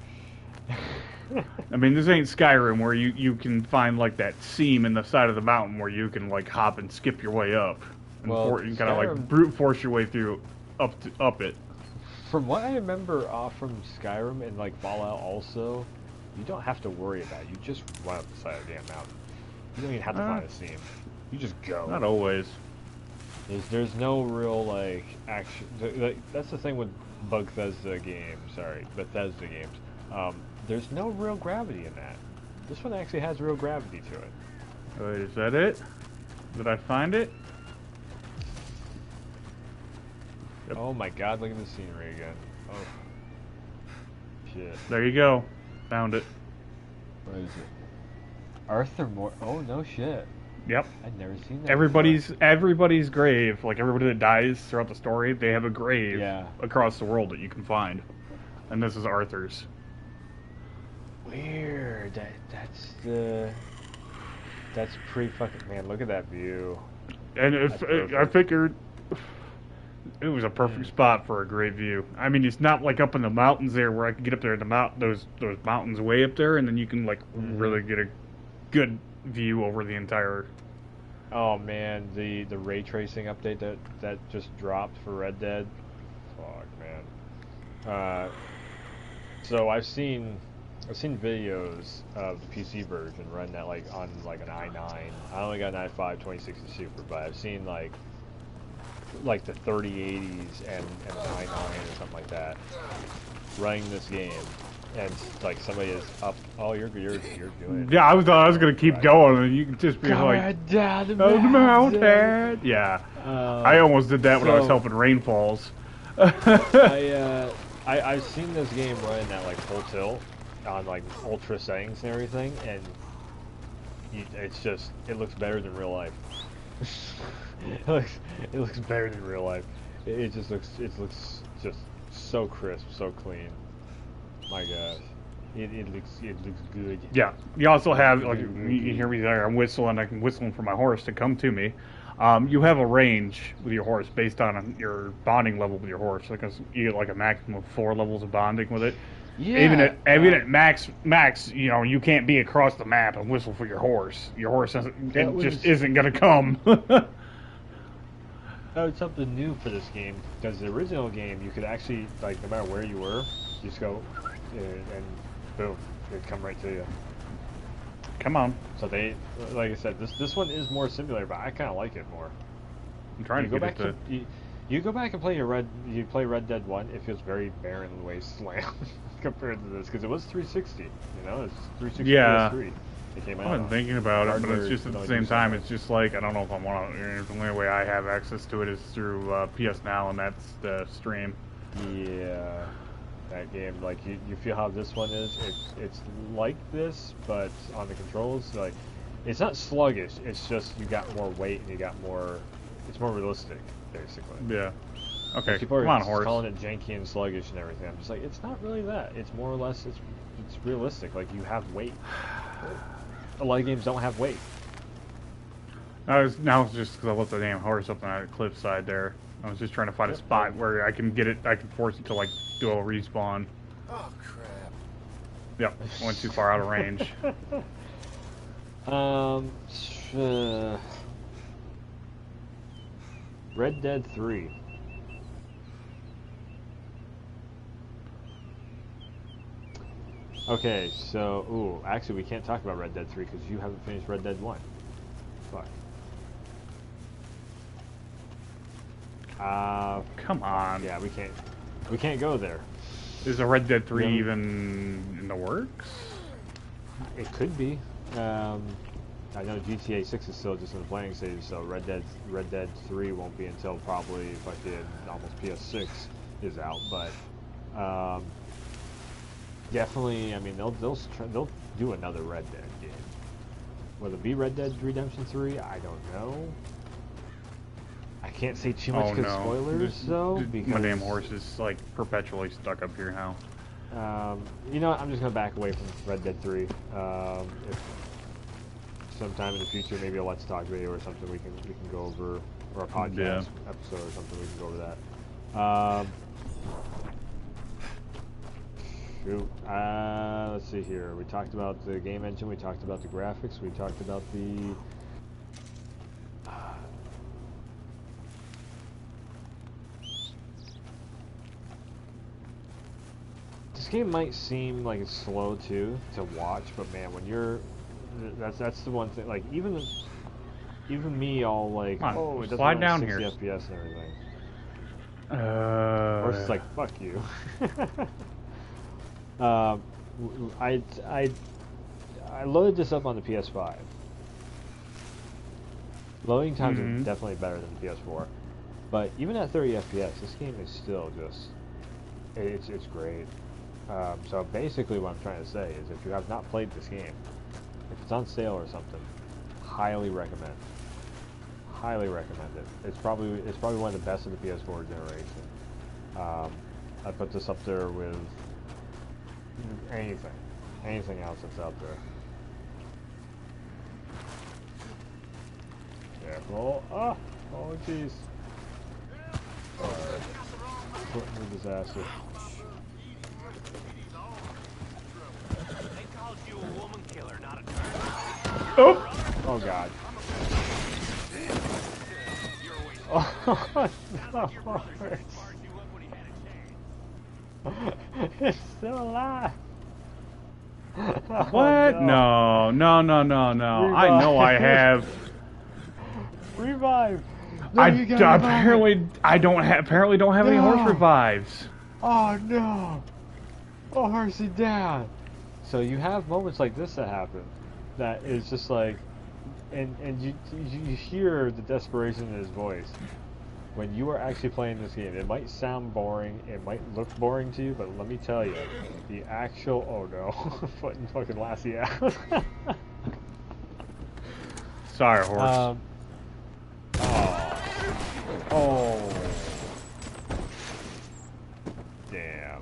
I mean, this ain't Skyrim where you can find like that seam in the side of the mountain where you can like hop and skip your way up, and you kind of like brute force your way through up it.
From what I remember from Skyrim and like Fallout also, you don't have to worry about it. You just run up the side of the damn mountain. You don't even have to find a seam. You just go.
Not always.
There's no real like action. That's the thing with Bethesda games. There's no real gravity in that. This one actually has real gravity to it.
Wait, is that it? Did I find it?
Yep. Oh my god, look at the scenery again. Oh. shit.
There you go. Found it.
What is it? Arthur Moore. Oh, no shit.
Yep.
I'd never seen that.
Everybody's grave, like everybody that dies throughout the story, they have a grave across the world that you can find. And this is Arthur's.
Weird. That's pretty fucking, man, look at that view.
And I figured it was a perfect spot for a great view. I mean, it's not like up in the mountains there where I can get up there in the those mountains way up there, and then you can like really get a good view over the entire.
Oh man, the ray tracing update that just dropped for Red Dead. Fuck, man. So I've seen videos of the PC version running that like on like an i9. I only got an i5 2060 Super, but I've seen like the 3080s and an i9 or something like that running this game, and like somebody is up. Oh, you're doing.
Yeah, I was gonna keep going, and you can just be like,
down the
mountain. Yeah, I almost did that when I was helping Rainfalls.
I've seen this game running at like full tilt on like ultra settings and everything, and it looks better than real life. it looks better than real life. It looks just so crisp, so clean. My gosh, it looks good.
Yeah, you also have like you hear me there. I'm whistling. I'm whistling for my horse to come to me. You have a range with your horse based on your bonding level with your horse. You get like a maximum of 4 levels of bonding with it.
Yeah.
Even at max, you know, you can't be across the map and whistle for your horse. Your horse just isn't gonna come.
That was something new for this game, because the original game you could actually, like, no matter where you were, you just go and boom, it'd come right to you.
Come on.
So they, like I said, this one is more simulator, but I kind of like it more.
I'm trying to
go
get
back you go back and play Red Dead 1, it feels very barren wasteland compared to this, because it was 360, you know, it's 360 PS3. It came out.
I've been thinking about it, but it's just at the same time,
so
it's just like, I don't know if I want to, the only way I have access to it is through PS Now, and that's the stream.
Yeah, that game, like, you feel how this one is, it's like this, but on the controls, like, it's not sluggish, it's just you got more weight and you got more, it's more realistic, basically.
Yeah. Okay,
People
come on,
are
horse.
calling it janky and sluggish and everything. I'm just like, it's not really that. It's more or less, it's realistic. Like, you have weight. A lot of games don't have weight.
Now it's just because I left the damn horse up on that cliffside there. I was just trying to find a spot where I can get it, I can force it to, like, do a respawn.
Oh, crap.
Yep, went too far out of range.
Red Dead 3. Okay, so, actually we can't talk about Red Dead 3 because you haven't finished Red Dead 1. Fuck.
Come on.
Yeah, we can't go there.
Is a Red Dead 3 even in the works?
It could be. I know GTA 6 is still just in the planning stage, so Red Dead 3 won't be until probably fucking almost PS6 is out, but definitely, I mean, they'll do another Red Dead game. Will it be Red Dead Redemption 3? I don't know. I can't say too much because spoilers, though. Because
my damn horse is like perpetually stuck up here now.
You know what? I'm just gonna back away from Red Dead 3. If sometime in the future, maybe a Let's Talk video or something we can go over, or a podcast episode or something, we can go over that. Shoot. Let's see here. We talked about the game engine. We talked about the graphics. We talked about the. This game might seem like it's slow too to watch, but man, when you're, that's the one thing. Like even me, all like, oh, it doesn't
slide down
60
here.
FPS and everything. Horse is like, fuck you. I loaded this up on the PS5. Loading times are definitely better than the PS4, but even at 30 FPS, this game is still just, it's great. So basically what I'm trying to say is if you have not played this game, if it's on sale or something, highly recommend. Highly recommend it. It's probably one of the best of the PS4 generation. I put this up there with anything else that's out there. Careful. Oh jeez. Putting the disaster.
Oh!
Oh god. Oh, it's still alive.
What?
Oh, no.
No. I know I have.
Revive. No,
Apparently don't have any horse revives.
Oh no. Oh, mercy down. So you have moments like this that happen. That is just like, and you hear the desperation in his voice when you are actually playing this game. It might sound boring, it might look boring to you, but let me tell you, the actual putting fucking Lassie out.
Sorry, horse.
Oh. Damn.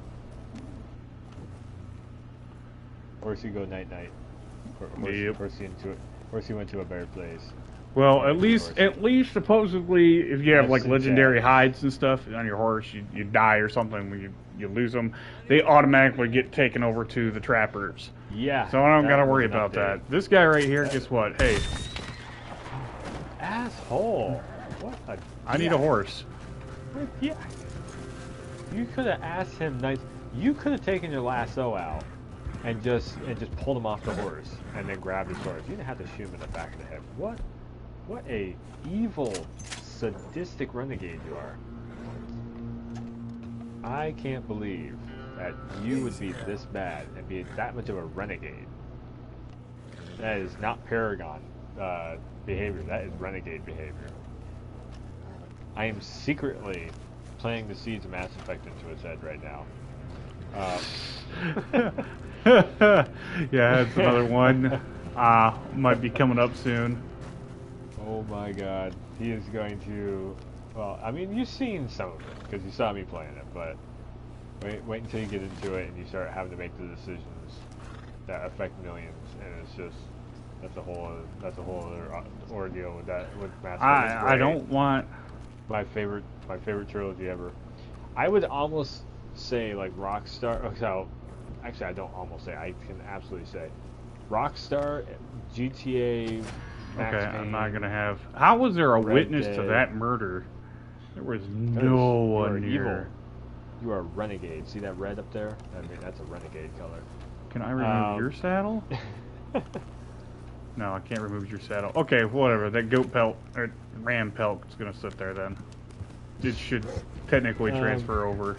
Horsey go night night. Horsey went to a better place.
Well, at least supposedly, if you have like
Yes,
legendary
exactly.
hides and stuff on your horse, you die or something when you lose them, they automatically get taken over to the trappers.
Yeah.
So I don't gotta
was
worry
an
about
update.
that. This guy right here, guess what? Hey,
Asshole. What a
I need a horse.
Yeah. You could have asked him nice. You could have taken your lasso out and just pulled him off the horse and then grabbed his sword. You didn't have to shoot him in the back of the head. What a evil, sadistic renegade you are. I can't believe that you would be this bad and be that much of a renegade. That is not Paragon behavior. That is renegade behavior. I am secretly playing the seeds of Mass Effect into its head right now.
Yeah, it's another one. Might be coming up soon.
Oh my god. He is going to... Well, I mean, you've seen some of it, because you saw me playing it, but wait until you get into it and you start having to make the decisions that affect millions, and it's just... That's a whole other ordeal with Mass Effect.
I don't want...
My favorite trilogy ever. I would almost say like Rockstar. So, actually, I don't almost say. I can absolutely say, Rockstar, GTA. Max
Okay,
Payne,
I'm not gonna have. How was there a
Red
witness to
Dead.
that murder? There was no one near.
Evil. You are a renegade. See that red up there? I mean, that's a renegade color.
Can I remove your saddle? No, I can't remove your saddle. Okay, whatever. That goat pelt or ram pelt is gonna sit there then. It should technically transfer over.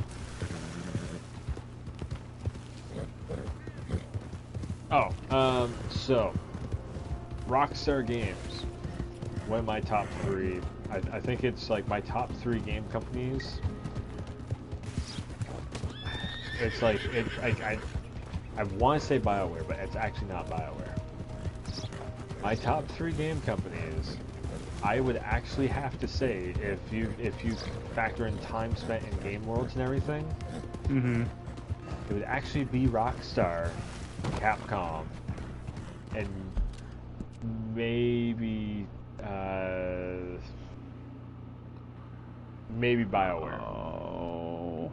So Rockstar Games, one of my top three. I think it's like my top three game companies. It's like I want to say BioWare, but it's actually not BioWare. My top three game companies, I would actually have to say, if you factor in time spent in game worlds and everything, it would actually be Rockstar, Capcom, and maybe BioWare.
Oh.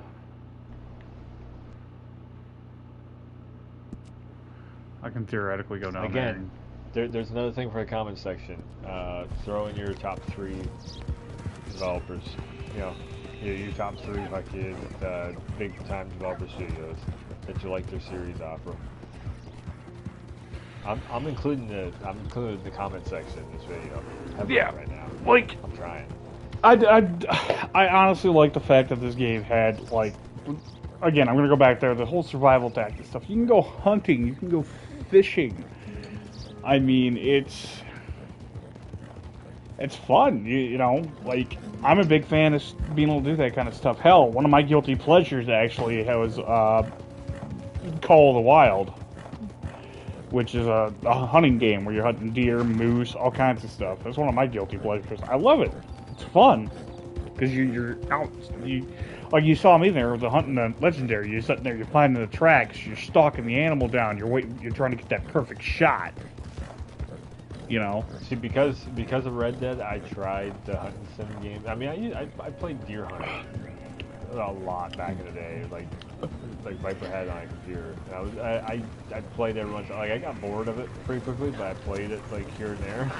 I can theoretically go down
Again, there's another thing for the comment section. Throw in your top three developers. You know, your top three fucking big time developer studios that you like their series offer. I'm including the comment section in this video.
Yeah,
right now.
like
I'm trying.
I honestly like the fact that this game had, like, again, I'm gonna go back there, the whole survival tactic stuff. You can go hunting, you can go fishing. I mean, it's fun, you know, like, I'm a big fan of being able to do that kind of stuff. Hell, one of my guilty pleasures actually was Call of the Wild, which is a hunting game where you're hunting deer, moose, all kinds of stuff. That's one of my guilty pleasures. I love it. It's fun because you're out. Like you saw me there with the hunting the legendary. You're sitting there, you're finding the tracks, you're stalking the animal down. You're waiting. You're trying to get that perfect shot. You know.
See, because of Red Dead, I tried the hunting sim game. I mean, I played deer hunting a lot back in the day, like Viper had on a computer. And I played every once. Like I got bored of it pretty quickly, but I played it like here and there.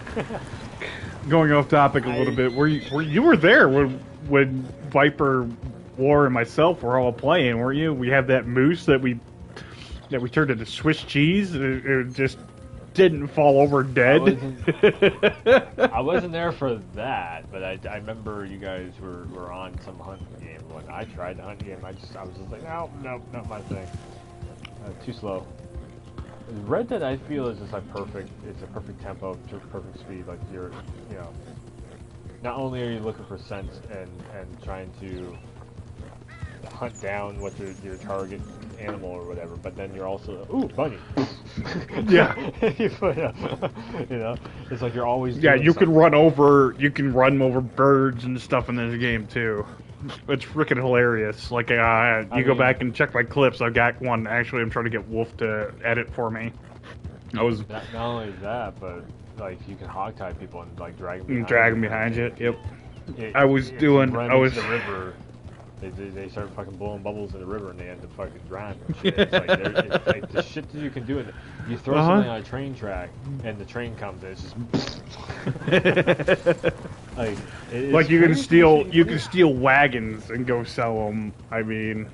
Going off topic a little bit, you were there when Viper War and myself were all playing, weren't you? We had that moose that we turned into Swiss cheese. It just didn't fall over dead.
I wasn't there for that, but I remember you guys were on some hunting game. When I tried the hunting game, I was just like, no, not my thing. Too slow. Red Dead, I feel, is just like perfect. It's a perfect tempo, perfect speed. Like you know, not only are you looking for scents and trying to hunt down what your target animal or whatever, but then you're also bunny.
Yeah.
You know, it's like you're always
you can run over birds and stuff in this game too. It's freaking hilarious. Like go back and check my clips. I've got one actually. I'm trying to get Wolf to edit for me.
Not only that, but like you can hogtie people and like drag
them behind you. Yep.
I was the river. They start fucking blowing bubbles in the river and they end up fucking drowning. It's like the shit that you can do. And you throw something on a train track and the train comes and it's just
like you can steal wagons and go sell them. I mean,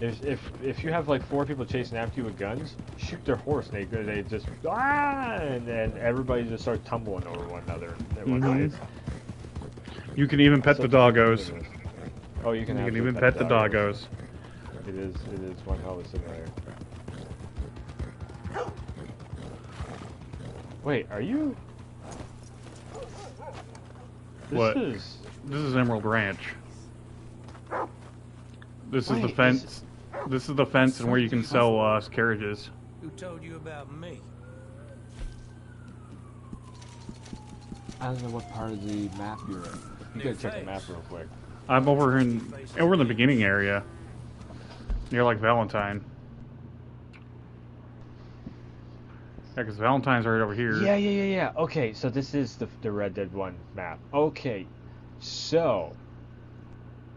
if you have like 4 people chasing after you with guns, shoot their horse. And they just and then everybody just starts tumbling over one another.
You can even pet the doggos.
Oh, you can
even pet the doggos.
It is one hell of a simulator. Wait, are you? This
is Emerald Ranch. This is the fence. This is the fence and where you can sell carriages.
Who told you about me?
I don't know what part of the map you're in. You gotta check the map real quick.
I'm over in the beginning area, near like Valentine. Yeah, because Valentine's right over here.
Yeah. Okay, so this is the Red Dead 1 map. Okay, so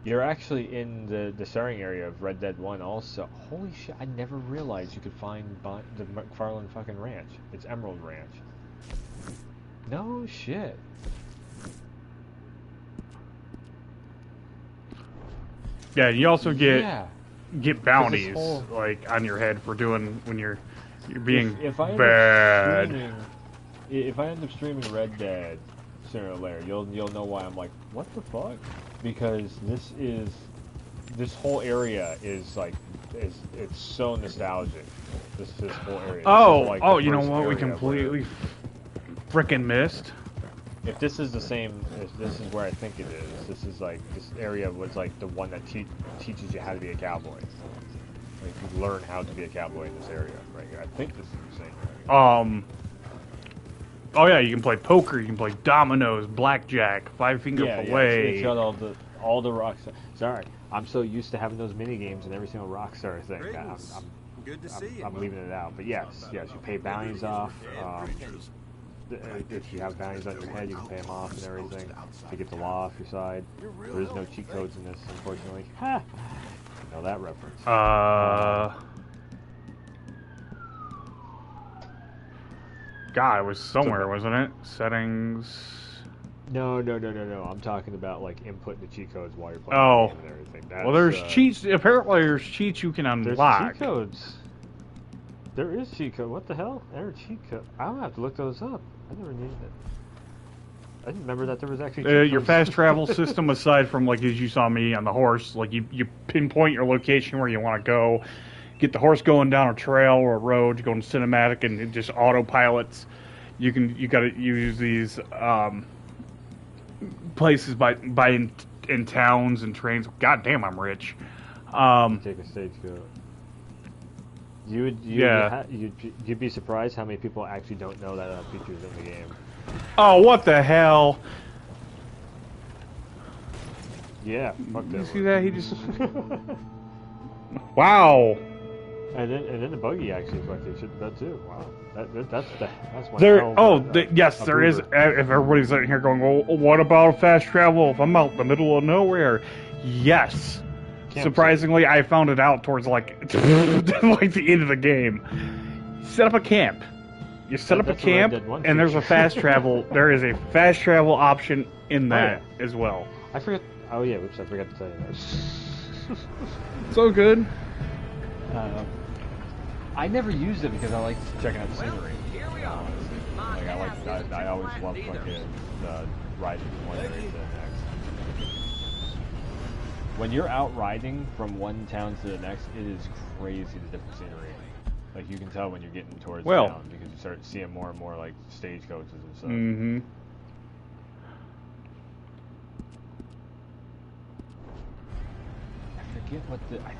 you're actually in the starting area of Red Dead 1 also. Holy shit, I never realized you could find the McFarlane fucking ranch. It's Emerald Ranch. No shit.
Yeah, you also get bounties like on your head for doing when you're being bad.
If I end up streaming Red Dead sooner or later, you'll know why I'm like, what the fuck? Because this whole area is like it's so nostalgic. This whole area.
You know what? We completely frickin' missed.
If this is the same, if this is where I think it is, this area was like the one that teaches you how to be a cowboy. Like you learn how to be a cowboy in this area, right here. I think this is the same area.
Oh yeah, you can play poker, you can play dominoes, blackjack, five-finger fillet.
It's got all the Rockstar. Sorry, I'm so used to having those mini games and every single Rockstar thing. I'm leaving it out. But yes, you pay bounties off. If you have bounties on your head, you can pay them off and everything to get the law off your side. There is no cheat codes in this, unfortunately. Ha! You know that reference.
God, it was somewhere, wasn't it? Settings.
No. I'm talking about like inputting the cheat codes while you're playing the game and everything.
Well, there's cheats. Apparently, there's cheats you can unlock.
There's cheat codes. There is cheat code. What the hell? There's cheat code. I don't have to look those up. I never needed it. I didn't remember that there was actually
your fast travel system, aside from like as you saw me on the horse, like you pinpoint your location where you want to go, get the horse going down a trail or a road, you go in cinematic and it just autopilots. You got to use these places in towns and trains. God damn, I'm rich.
Take a stagecoach. You'd be surprised how many people actually don't know that feature's in the game.
Oh, what the hell?
Yeah, fuck that.
You see that? He just. Wow.
And then the buggy actually fucking shit that too. Wow, that's one.
There.
hell
Oh,
of a-
yes,
a
there is.
boober.
If everybody's sitting here going, "Well, what about fast travel? If I'm out in the middle of nowhere?" Yes. Surprisingly, I found it out towards like the end of the game. Set up a camp. You set up a
That's a Red
camp,
Dead 1
and there's a
feature.
fast travel. There is a fast travel option in that as well.
I forget. Oh yeah, whoops! I forgot to tell you that.
So good.
I never used it because I like checking out the scenery. I always love fucking riding from one area to the next. When you're out riding from one town to the next, it is crazy the different scenery. Like you can tell when you're getting towards town because you start seeing more and more like stagecoaches and stuff.
Mm-hmm.
I forget what the. I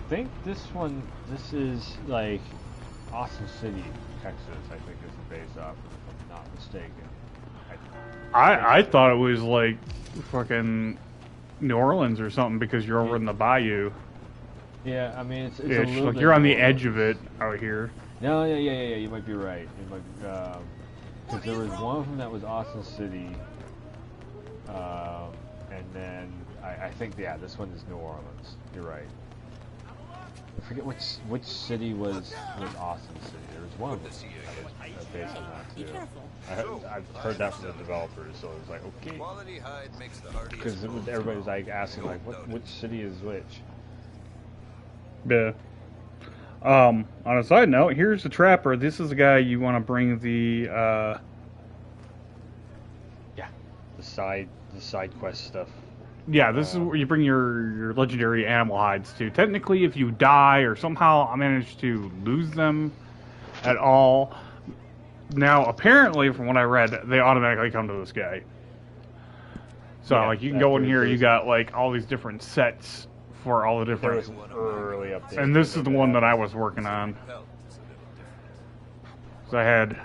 think this is like Austin City, Texas, I think is the base off, if I'm not mistaken.
I thought it was like fucking New Orleans or something because you're over in the bayou.
Yeah, I mean it's a
It's
little
like
bit
you're on the
more-
edge of it out here.
No, yeah, you might be right. You might, because there was one of them that was Austin City, and then I think this one is New Orleans. You're right. I forget which city was Austin City. There was one of them that was based on that too. I've heard that from the developers, so it was like okay. Because everybody was like asking like which city is which.
Yeah. On a side note, here's the trapper. This is the guy you want to bring the
the side quest stuff.
Yeah, this is where you bring your legendary animal hides to. Technically, if you die or somehow I manage to lose them at all, now apparently, from what I read, they automatically come to this guy. So, like, you can go in here, you got, like, all these different sets for all the different...
There was an early update.
And this is the one that I was working on. So I had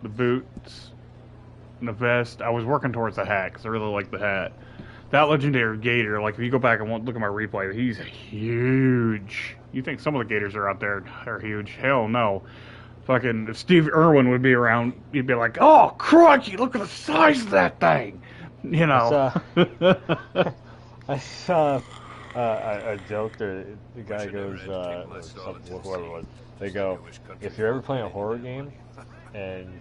the boots and the vest. I was working towards the hat, because I really like the hat. That legendary gator, like, if you go back and look at my replay, he's huge. You think some of the gators are out there are huge. Hell no. Fucking, if Steve Irwin would be around, he'd be like, oh, crikey, look at the size of that thing. You know.
I saw a joke there. The guy goes, whoever it was, they go, if you're ever playing a horror game, and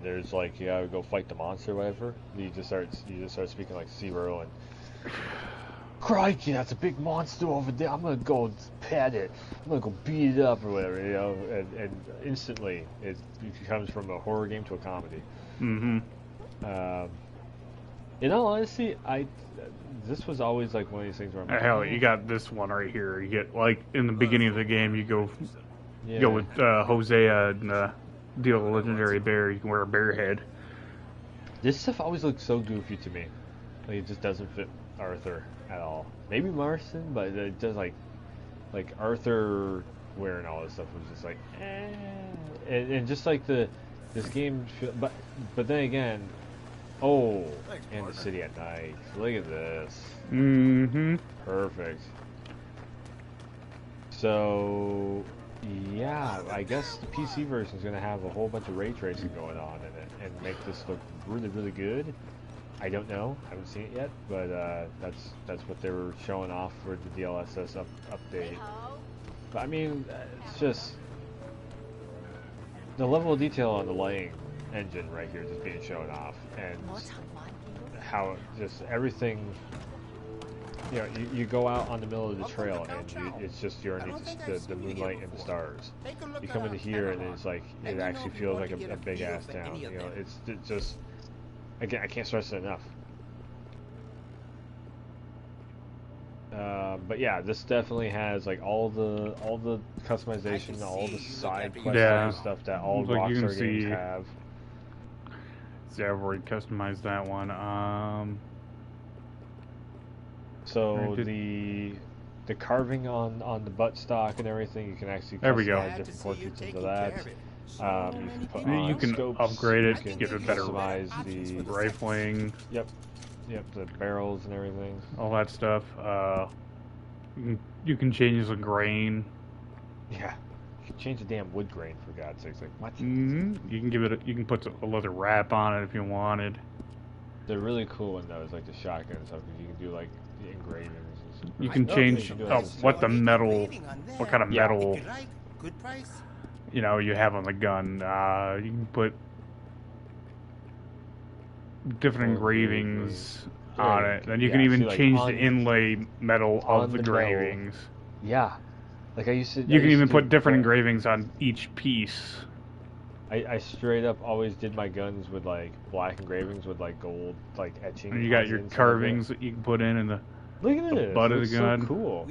there's like you gotta go fight the monster or whatever, you just start speaking like Steve Irwin. Crikey, that's a big monster over there. I'm gonna go pet it. I'm gonna go beat it up or whatever, you know. And instantly, it becomes from a horror game to a comedy.
Mm-hmm.
In all honesty, this was always like one of these things where I'm like,
Hell, you got this one right here. You get like in the beginning of the game, you go with Hosea and deal with a legendary bear. You can wear a bear head.
This stuff always looks so goofy to me. Like it just doesn't fit Arthur at all. Maybe Marston, but it does like Arthur wearing all this stuff was just like, and just like this game. But then again, and the city at night. Look at this.
Mm-hmm.
Perfect. So, yeah, I guess the PC version is going to have a whole bunch of ray tracing going on in it and make this look really, really good. I don't know. I haven't seen it yet, but that's what they were showing off for the DLSS update. But I mean, it's just the level of detail on the lighting engine right here just being shown off, and how just everything. You know, you go out on the middle of the trail and it's just you're underneath the moonlight and the stars. You come into here and it's like it actually feels like a big ass town. You know, it's just again I can't stress it enough. But yeah, this definitely has like all the customization, all the side quest stuff that all
like
Rockstar games have.
See, I've already customized that one.
So the carving on the buttstock and everything, you can actually
There we go.
customize different portraits into that. You can put
You
on
can
scopes,
upgrade it
you
to
can
get a better
customize the
rifling.
Yep, the barrels and everything.
All that stuff. You can change the grain.
Yeah, you can change the damn wood grain for God's sakes. Like what?
You can give it. You can put a leather wrap on it if you wanted.
They're really cool in those, like the shotgun and stuff, because you can do like the engravings. And stuff.
You can change what the metal, what kind of metal,
Good price.
you know, you have on the gun. You can put different engravings on it. Then you can even change the inlay metal of the engravings.
Yeah, like I used to.
You can even put different engravings on each piece.
I straight up always did my guns with like black engravings with like gold like etching.
And you got your carvings that you can put in the
look at this
butt of the gun.
So cool.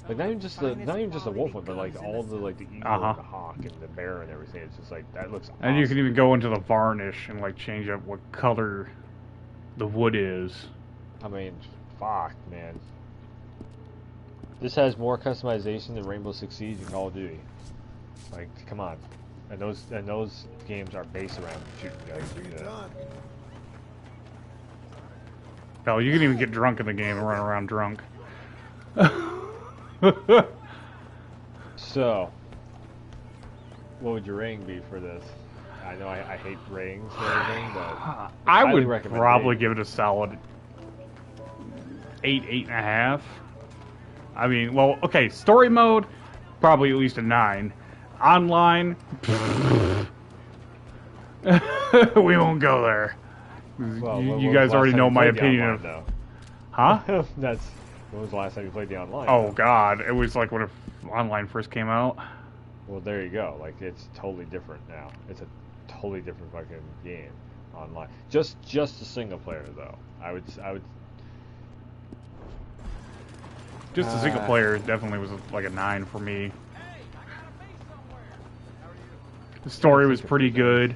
Like not even just the wolf one, but like all the like the eagle and the hawk and the bear and everything. It's just like that looks.
And you can even go into the varnish and like change up what color the wood is.
I mean, fuck, man. This has more customization than Rainbow Six Siege and Call of Duty. Like, come on. And those games are based around shooting guys.
Hell, you can even get drunk in the game and run around drunk.
So, what would your rating be for this? I know I hate ratings and everything, but
I would probably give it a solid 8, 8.5. I mean, well, okay, story mode, probably at least a 9. Online, we won't go there.
Well,
you guys already know my opinion of.
Though?
Huh?
When was the last time you played the online?
Oh God, it was like when online first came out.
Well, there you go. Like it's totally different now. It's a totally different fucking game online. Just a single player though. I would.
Just a single player definitely was like a 9 for me. The story was pretty good.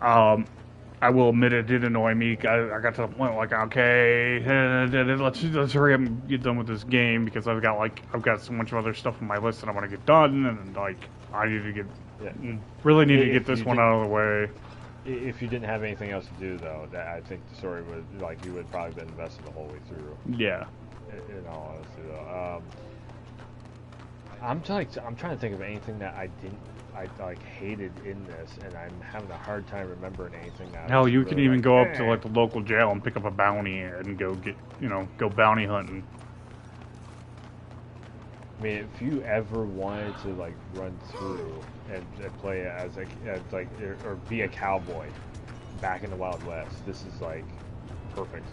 I will admit it did annoy me. I got to the point like, okay, let's hurry up and get done with this game because I've got so much other stuff on my list that I want to get done, and like I need to get really need to get this one out of the way.
If you didn't have anything else to do though, I think the story would like you would probably been invested the whole way through.
Yeah.
In all honesty though, I'm trying to think of anything that I hated in this, and I'm having a hard time remembering anything that.
Hell, you can even go up to like the local jail and pick up a bounty and go go bounty hunting.
I mean, if you ever wanted to like run through and play as or be a cowboy back in the Wild West, this is like perfect.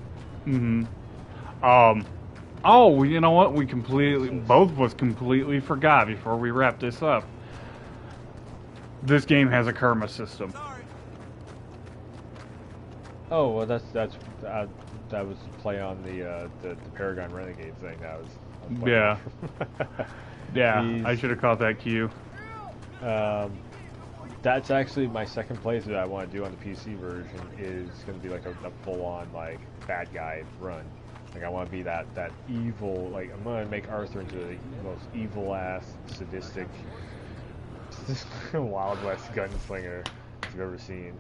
Oh, you know what? Both of us completely forgot before we wrap this up. This game has a karma system.
Oh well, that was play on the Paragon Renegade thing. That was
yeah. Yeah, I should have caught that cue.
That's actually my second playthrough I want to do on the PC version. Is going to be like a full-on like bad guy run. Like I want to be that evil. Like I'm going to make Arthur into the most evil ass, sadistic, Wild West gunslinger you've ever seen.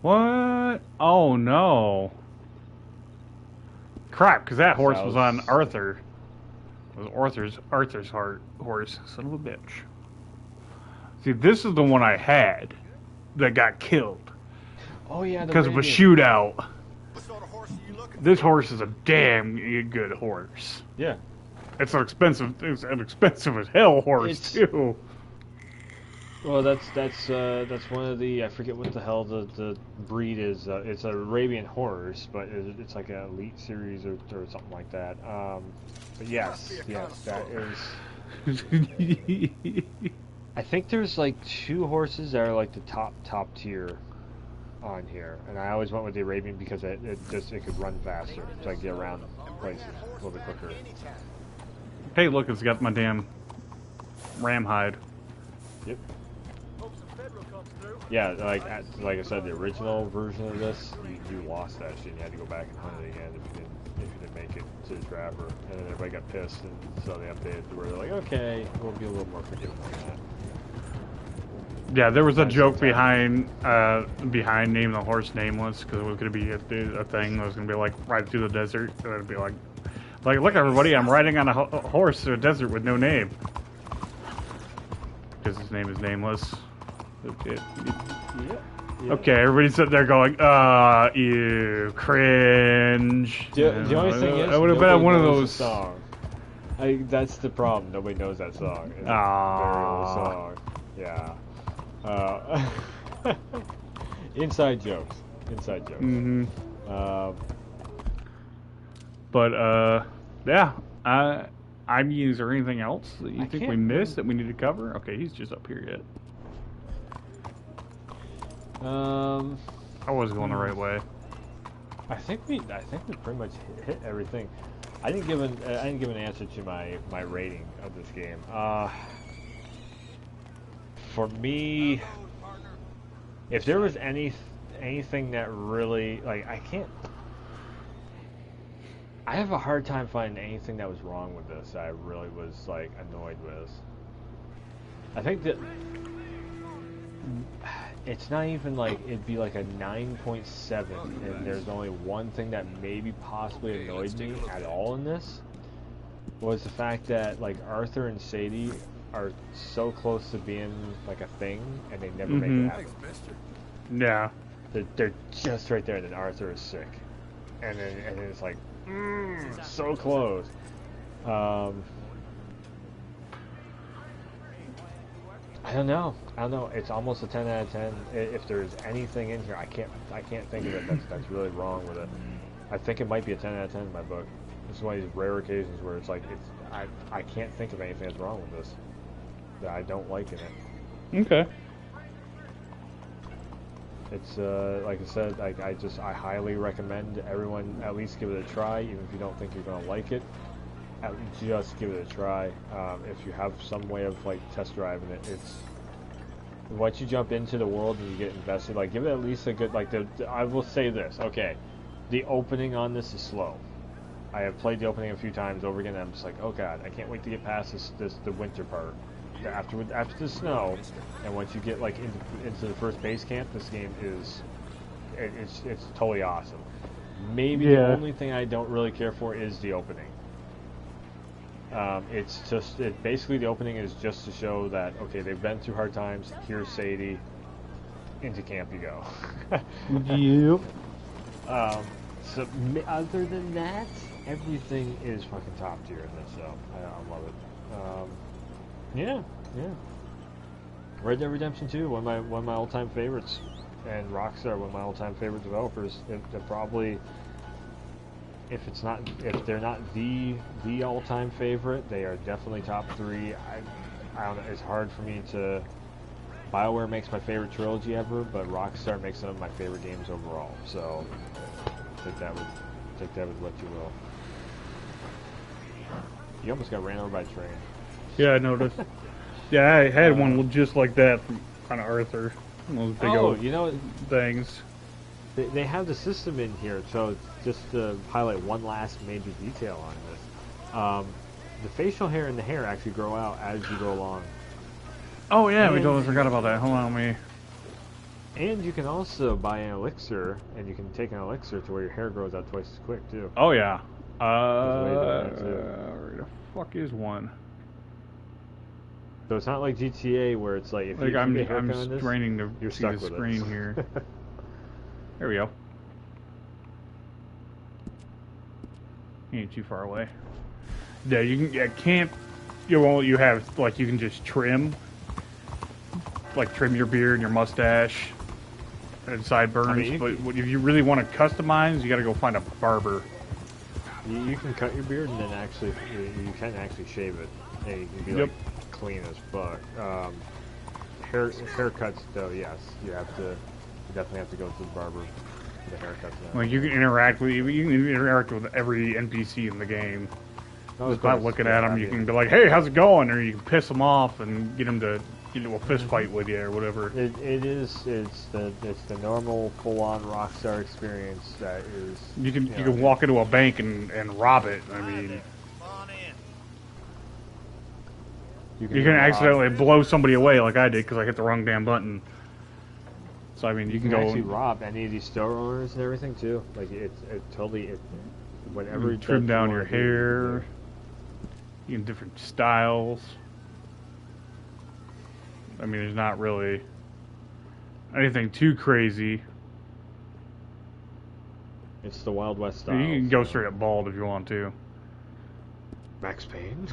What? Oh no! Crap! Because that horse was on Arthur. It was Arthur's horse. Son of a bitch. See, this is the one I had that got killed. Oh yeah, because of a shootout. What sort of horse are you looking for? This horse is a damn good horse.
Yeah.
It's an expensive as hell horse too.
Well, that's one of the, I forget what the hell the breed is. It's an Arabian horse, but it's like an elite series or something like that. But yes, that is. I think there's like 2 horses that are like the top tier on here, and I always went with the Arabian because it could run faster, so I could get around places a little bit quicker.
Hey, look, it's got my damn ram hide.
Yep. Yeah, like I said, the original version of this, you lost that shit. And you had to go back and hunt it again if you didn't make it to the trapper, and then everybody got pissed, and so they updated to where they're like, okay, we'll be a little more forgiving on that.
Yeah, there was a joke behind naming the horse nameless because it was going to be a thing that was going to be like ride through the desert, and it'd be like look everybody, I'm riding on a horse through a desert with no name because his name is nameless. Okay.
Yeah.
Okay, everybody's sitting there going, ew, cringe.
The only thing is,
it would have been one of those
songs. That's the problem. Nobody knows that song. It's a very old song. Yeah. Inside jokes.
Mm-hmm. Yeah. I mean, is there anything else that you think we missed that we need to cover? Okay, he's just up here yet. I was going the right way.
I think we pretty much hit everything. I didn't give an answer to my rating of this game. For me, if there was anything that really, like, I have a hard time finding anything that was wrong with this that I really was, like, annoyed with. I think that it's not even like, it'd be like a 9.7, and there's only one thing that maybe possibly annoyed me at all in this, was the fact that, like, Arthur and Sadie are so close to being like a thing, and they never make it happen.
Yeah.
They're just right there, and then Arthur is sick, and then it's like, so close. I don't know. It's almost a 10 out of 10. If there's anything in here, I can't think of it that's really wrong with it. I think it might be a 10 out of 10 in my book. This is one of these rare occasions where it's like I can't think of anything that's wrong with this that I don't like in it.
Okay.
It's like I said, I highly recommend everyone at least give it a try, even if you don't think you're gonna like it. Just give it a try. If you have some way of like test driving it, it's once you jump into the world and you get invested, like give it at least a good I will say this, okay, the opening on this is slow. I have played the opening a few times over again, and I'm just like, oh god, I can't wait to get past the winter part. After the snow, and once you get like into the first base camp, this game is it's totally awesome. Maybe the only thing I don't really care for is the opening. It's just basically the opening is just to show that okay, they've been through hard times. Here's Sadie. Into camp you go.
Yep.
So other than that, everything is fucking top tier in this. So I love it. Yeah. Red Dead Redemption 2, one of my all-time favorites, and Rockstar, one of my all-time favorite developers. They're probably, if they're not the all-time favorite, they are definitely top 3. I don't know. It's hard for me to. BioWare makes my favorite trilogy ever, but Rockstar makes some of my favorite games overall. So take that with what you will. You almost got ran over by a train.
Yeah, I noticed. Yeah, I had one just like that from kind of Arthur. Those big old things.
They have the system in here, so just to highlight one last major detail on this. The facial hair and the hair actually grow out as you go along.
Oh yeah, we totally forgot about that. Hold on,
And you can also buy an elixir, and you can take an elixir to where your hair grows out twice as quick, too.
Oh yeah. Where the fuck is one?
So it's not like GTA where it's like if
I'm
this,
straining to
you're
see
stuck
the
with
screen here. There we go. You ain't too far away. Yeah, you can. You have like you can just trim your beard and your mustache and sideburns. But if you really want to customize, you got to go find a barber.
You can cut your beard and then actually you can actually shave it. And you can be like clean as fuck. Haircuts though, yes, you definitely have to go to the barber for the haircuts.
Like you can interact with every NPC in the game. Just by looking at them, you can be like, "Hey, how's it going?" Or you can piss them off and get them to get into a fist fight with you or whatever.
It's the normal full-on Rockstar experience that is.
You can walk into a bank and rob it. I mean, you can accidentally blow somebody away like I did because I hit the wrong damn button. So I mean, you can go
actually rob any of these store owners and everything too. Like it totally whatever.
You trim down your hair. You can different styles. I mean, there's not really anything too crazy.
It's the Wild West style.
You can go straight up bald if you want to.
Max Payne.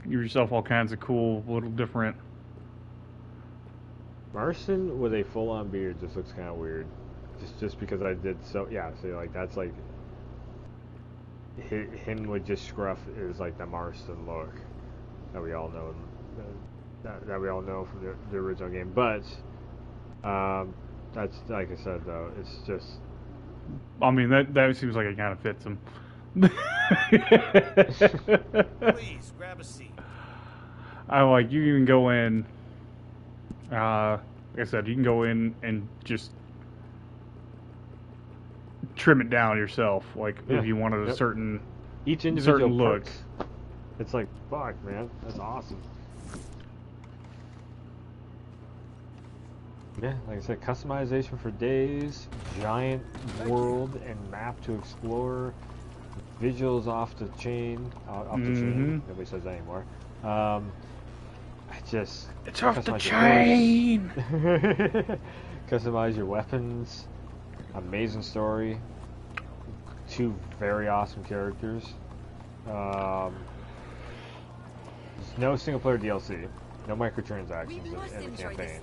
Give yourself all kinds of cool, little different.
Marston with a full-on beard just looks kind of weird. Just because I did so. Yeah, so like that's like him with just scruff is like the Marston look that we all know. That we all know from the original game, but that's like I said though. It's just.
I mean that seems like it kind of fits him.
Please grab a seat.
I like you can go in. Like I said, you can go in and just trim it down yourself. Like if you wanted a certain
each individual
look.
It's like fuck, man, that's awesome. Yeah, like I said, customization for days, giant world and map to explore, visuals off the chain, Nobody says that anymore.
It's off the chain.
Customize your weapons. Amazing story. 2 very awesome characters. There's no single player DLC. No microtransactions in the campaign.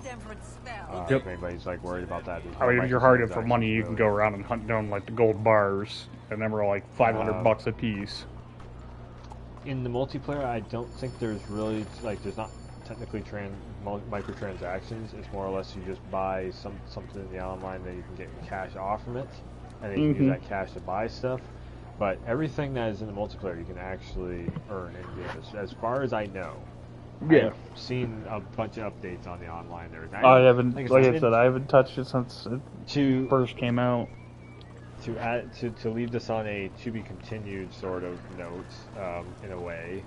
If anybody's like worried about that.
I mean, if you're hard for money, you can go around and hunt down like the gold bars, and them are like $500 a piece.
In the multiplayer, I don't think there's really there's not technically microtransactions. It's more or less you just buy something in the online that you can get cash off from it, and then you can use that cash to buy stuff. But everything that is in the multiplayer, you can actually earn in games. As far as I know.
Yeah.
I've seen a bunch of updates on the online there.
I haven't, like I said, I haven't touched it since it first came out.
To leave this on a to be continued sort of note, in a way.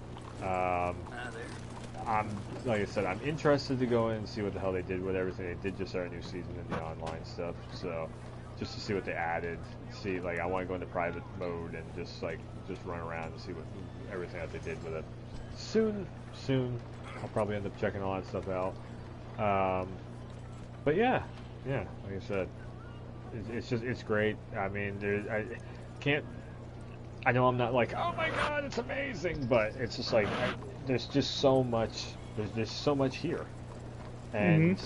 Like I said, I'm interested to go in and see what the hell they did with everything. They did just start a new season in the online stuff, so just to see what they added. See, like I want to go into private mode and just run around and see what everything that they did with it. Soon. I'll probably end up checking all that stuff out. But yeah, like I said, it's great. I mean, I know I'm not like, oh my god, it's amazing, but it's just like there's just so much. There's so much here, and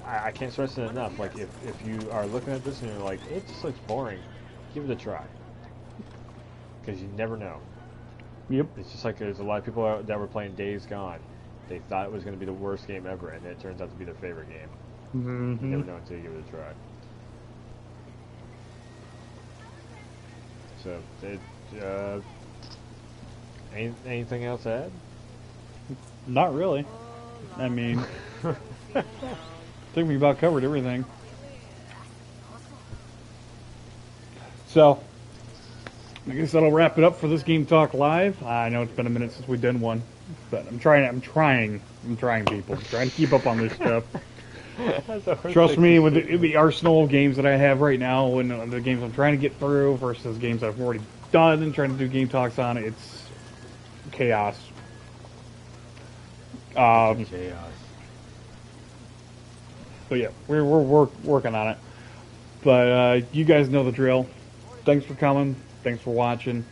I can't stress it enough. Like if you are looking at this and you're like, it just looks boring, give it a try, because you never know.
Yep.
It's just like there's a lot of people that were playing Days Gone. They thought it was going to be the worst game ever, and it turns out to be their favorite game. You never know until you give it a try. So, anything else to add?
Not really. I mean, I think we about covered everything. So, I guess that'll wrap it up for this Game Talk Live. I know it's been a minute since we've done one, but I'm trying, people. I'm trying to keep up on this stuff. Trust me, with the arsenal of games that I have right now, and the games I'm trying to get through versus games I've already done and trying to do game talks on, it's chaos.
Chaos.
But yeah, we're working on it. But you guys know the drill. Thanks for coming. Thanks for watching.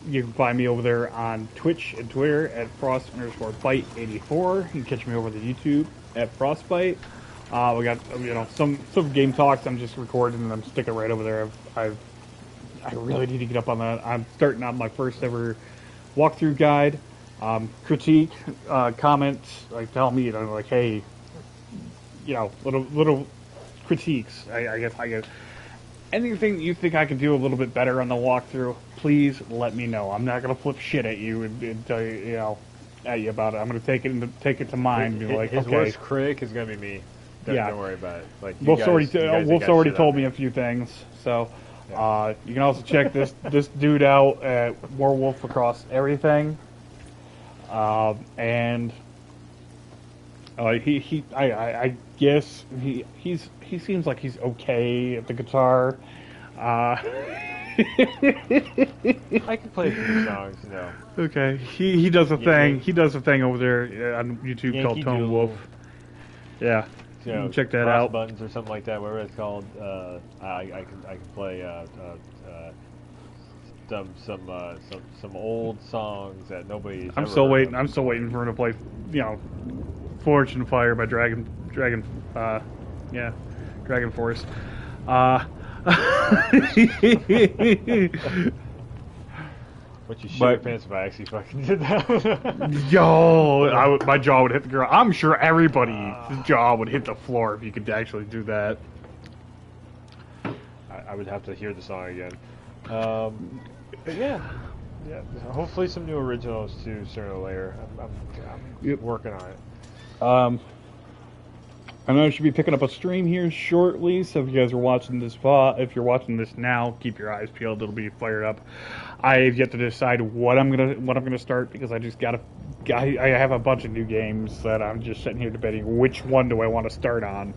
You can find me over there on Twitch and Twitter at Frost_Bite84. You can catch me over the YouTube at Frostbite. We got some game talks I'm just recording and I'm sticking right over there. I really need to get up on that. I'm starting out my first ever walkthrough guide. Critique, comments, like tell me, like, hey, little critiques. I guess anything you think I can do a little bit better on the walkthrough, please let me know. I'm not gonna flip shit at you and tell you, at you about it. I'm gonna take it to mind and be like,
his
okay.
worst critic is gonna be me. Don't worry about it. Like
Wolf's already told me a few things, so you can also check this dude out at Warwu1f across everything, and I guess he seems like he's okay at the guitar.
I can play a few songs,
Okay, he does a thing. He does a thing over there on YouTube
Yankee
called Tone
Doodle.
Wolf. Yeah. Check that
cross
out.
buttons or something like that, whatever it's called. I can play some old songs that nobody's.
I'm
ever
still
heard
waiting.
of.
I'm still waiting for him to play, Fortune Fire by Dragon Force.
But you shit your pants if I actually fucking did that.
Yo, my jaw would hit the ground. I'm sure everybody's jaw would hit the floor if you could actually do that.
I would have to hear the song again. But yeah. Hopefully some new originals too sooner or later. I'm working on it.
I know I should be picking up a stream here shortly, so if you guys are watching this, if you're watching this now, keep your eyes peeled. It'll be fired up. I have yet to decide what I'm gonna start because I have a bunch of new games that I'm just sitting here debating which one do I want to start on.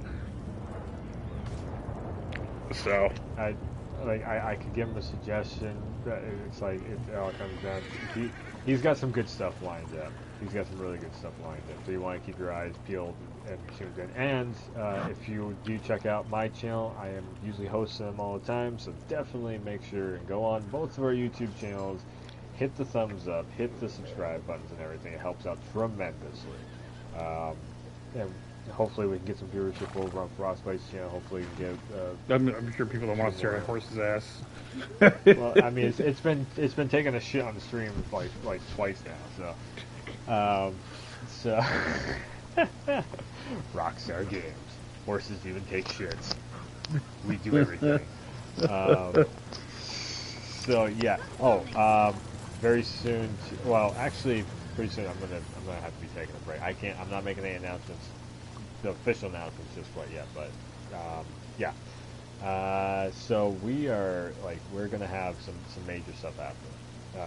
So
I could give him a suggestion. It's like it all comes down to he's got some good stuff lined up. He's got some really good stuff lined up. So you want to keep your eyes peeled and tuned in. And if you do check out my channel, I am usually hosting them all the time. So definitely make sure and go on both of our YouTube channels. Hit the thumbs up, hit the subscribe buttons and everything. It helps out tremendously. And hopefully we can get some viewership over on Frostbite's channel. Hopefully we can get.
I'm sure people don't want to stare at horse's ass.
Well, I mean, it's been taking a shit on the stream like twice now. So Rockstar Games. Horses even take shits. We do everything. So yeah. Very soon. Well, actually, pretty soon I'm gonna have to be taking a break. I'm not making any announcements. The official announcements just quite yet, but yeah. So we're gonna have some major stuff happen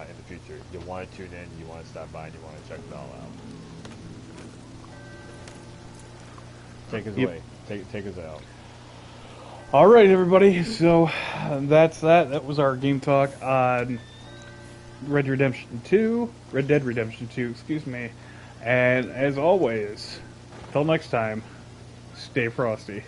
in the future. You want to tune in, you want to stop by, and you want to check it all out. Take us away. Take us out.
All right, everybody. So that's that. That was our game talk on Red Dead Redemption 2. Excuse me. And as always, till next time, stay frosty.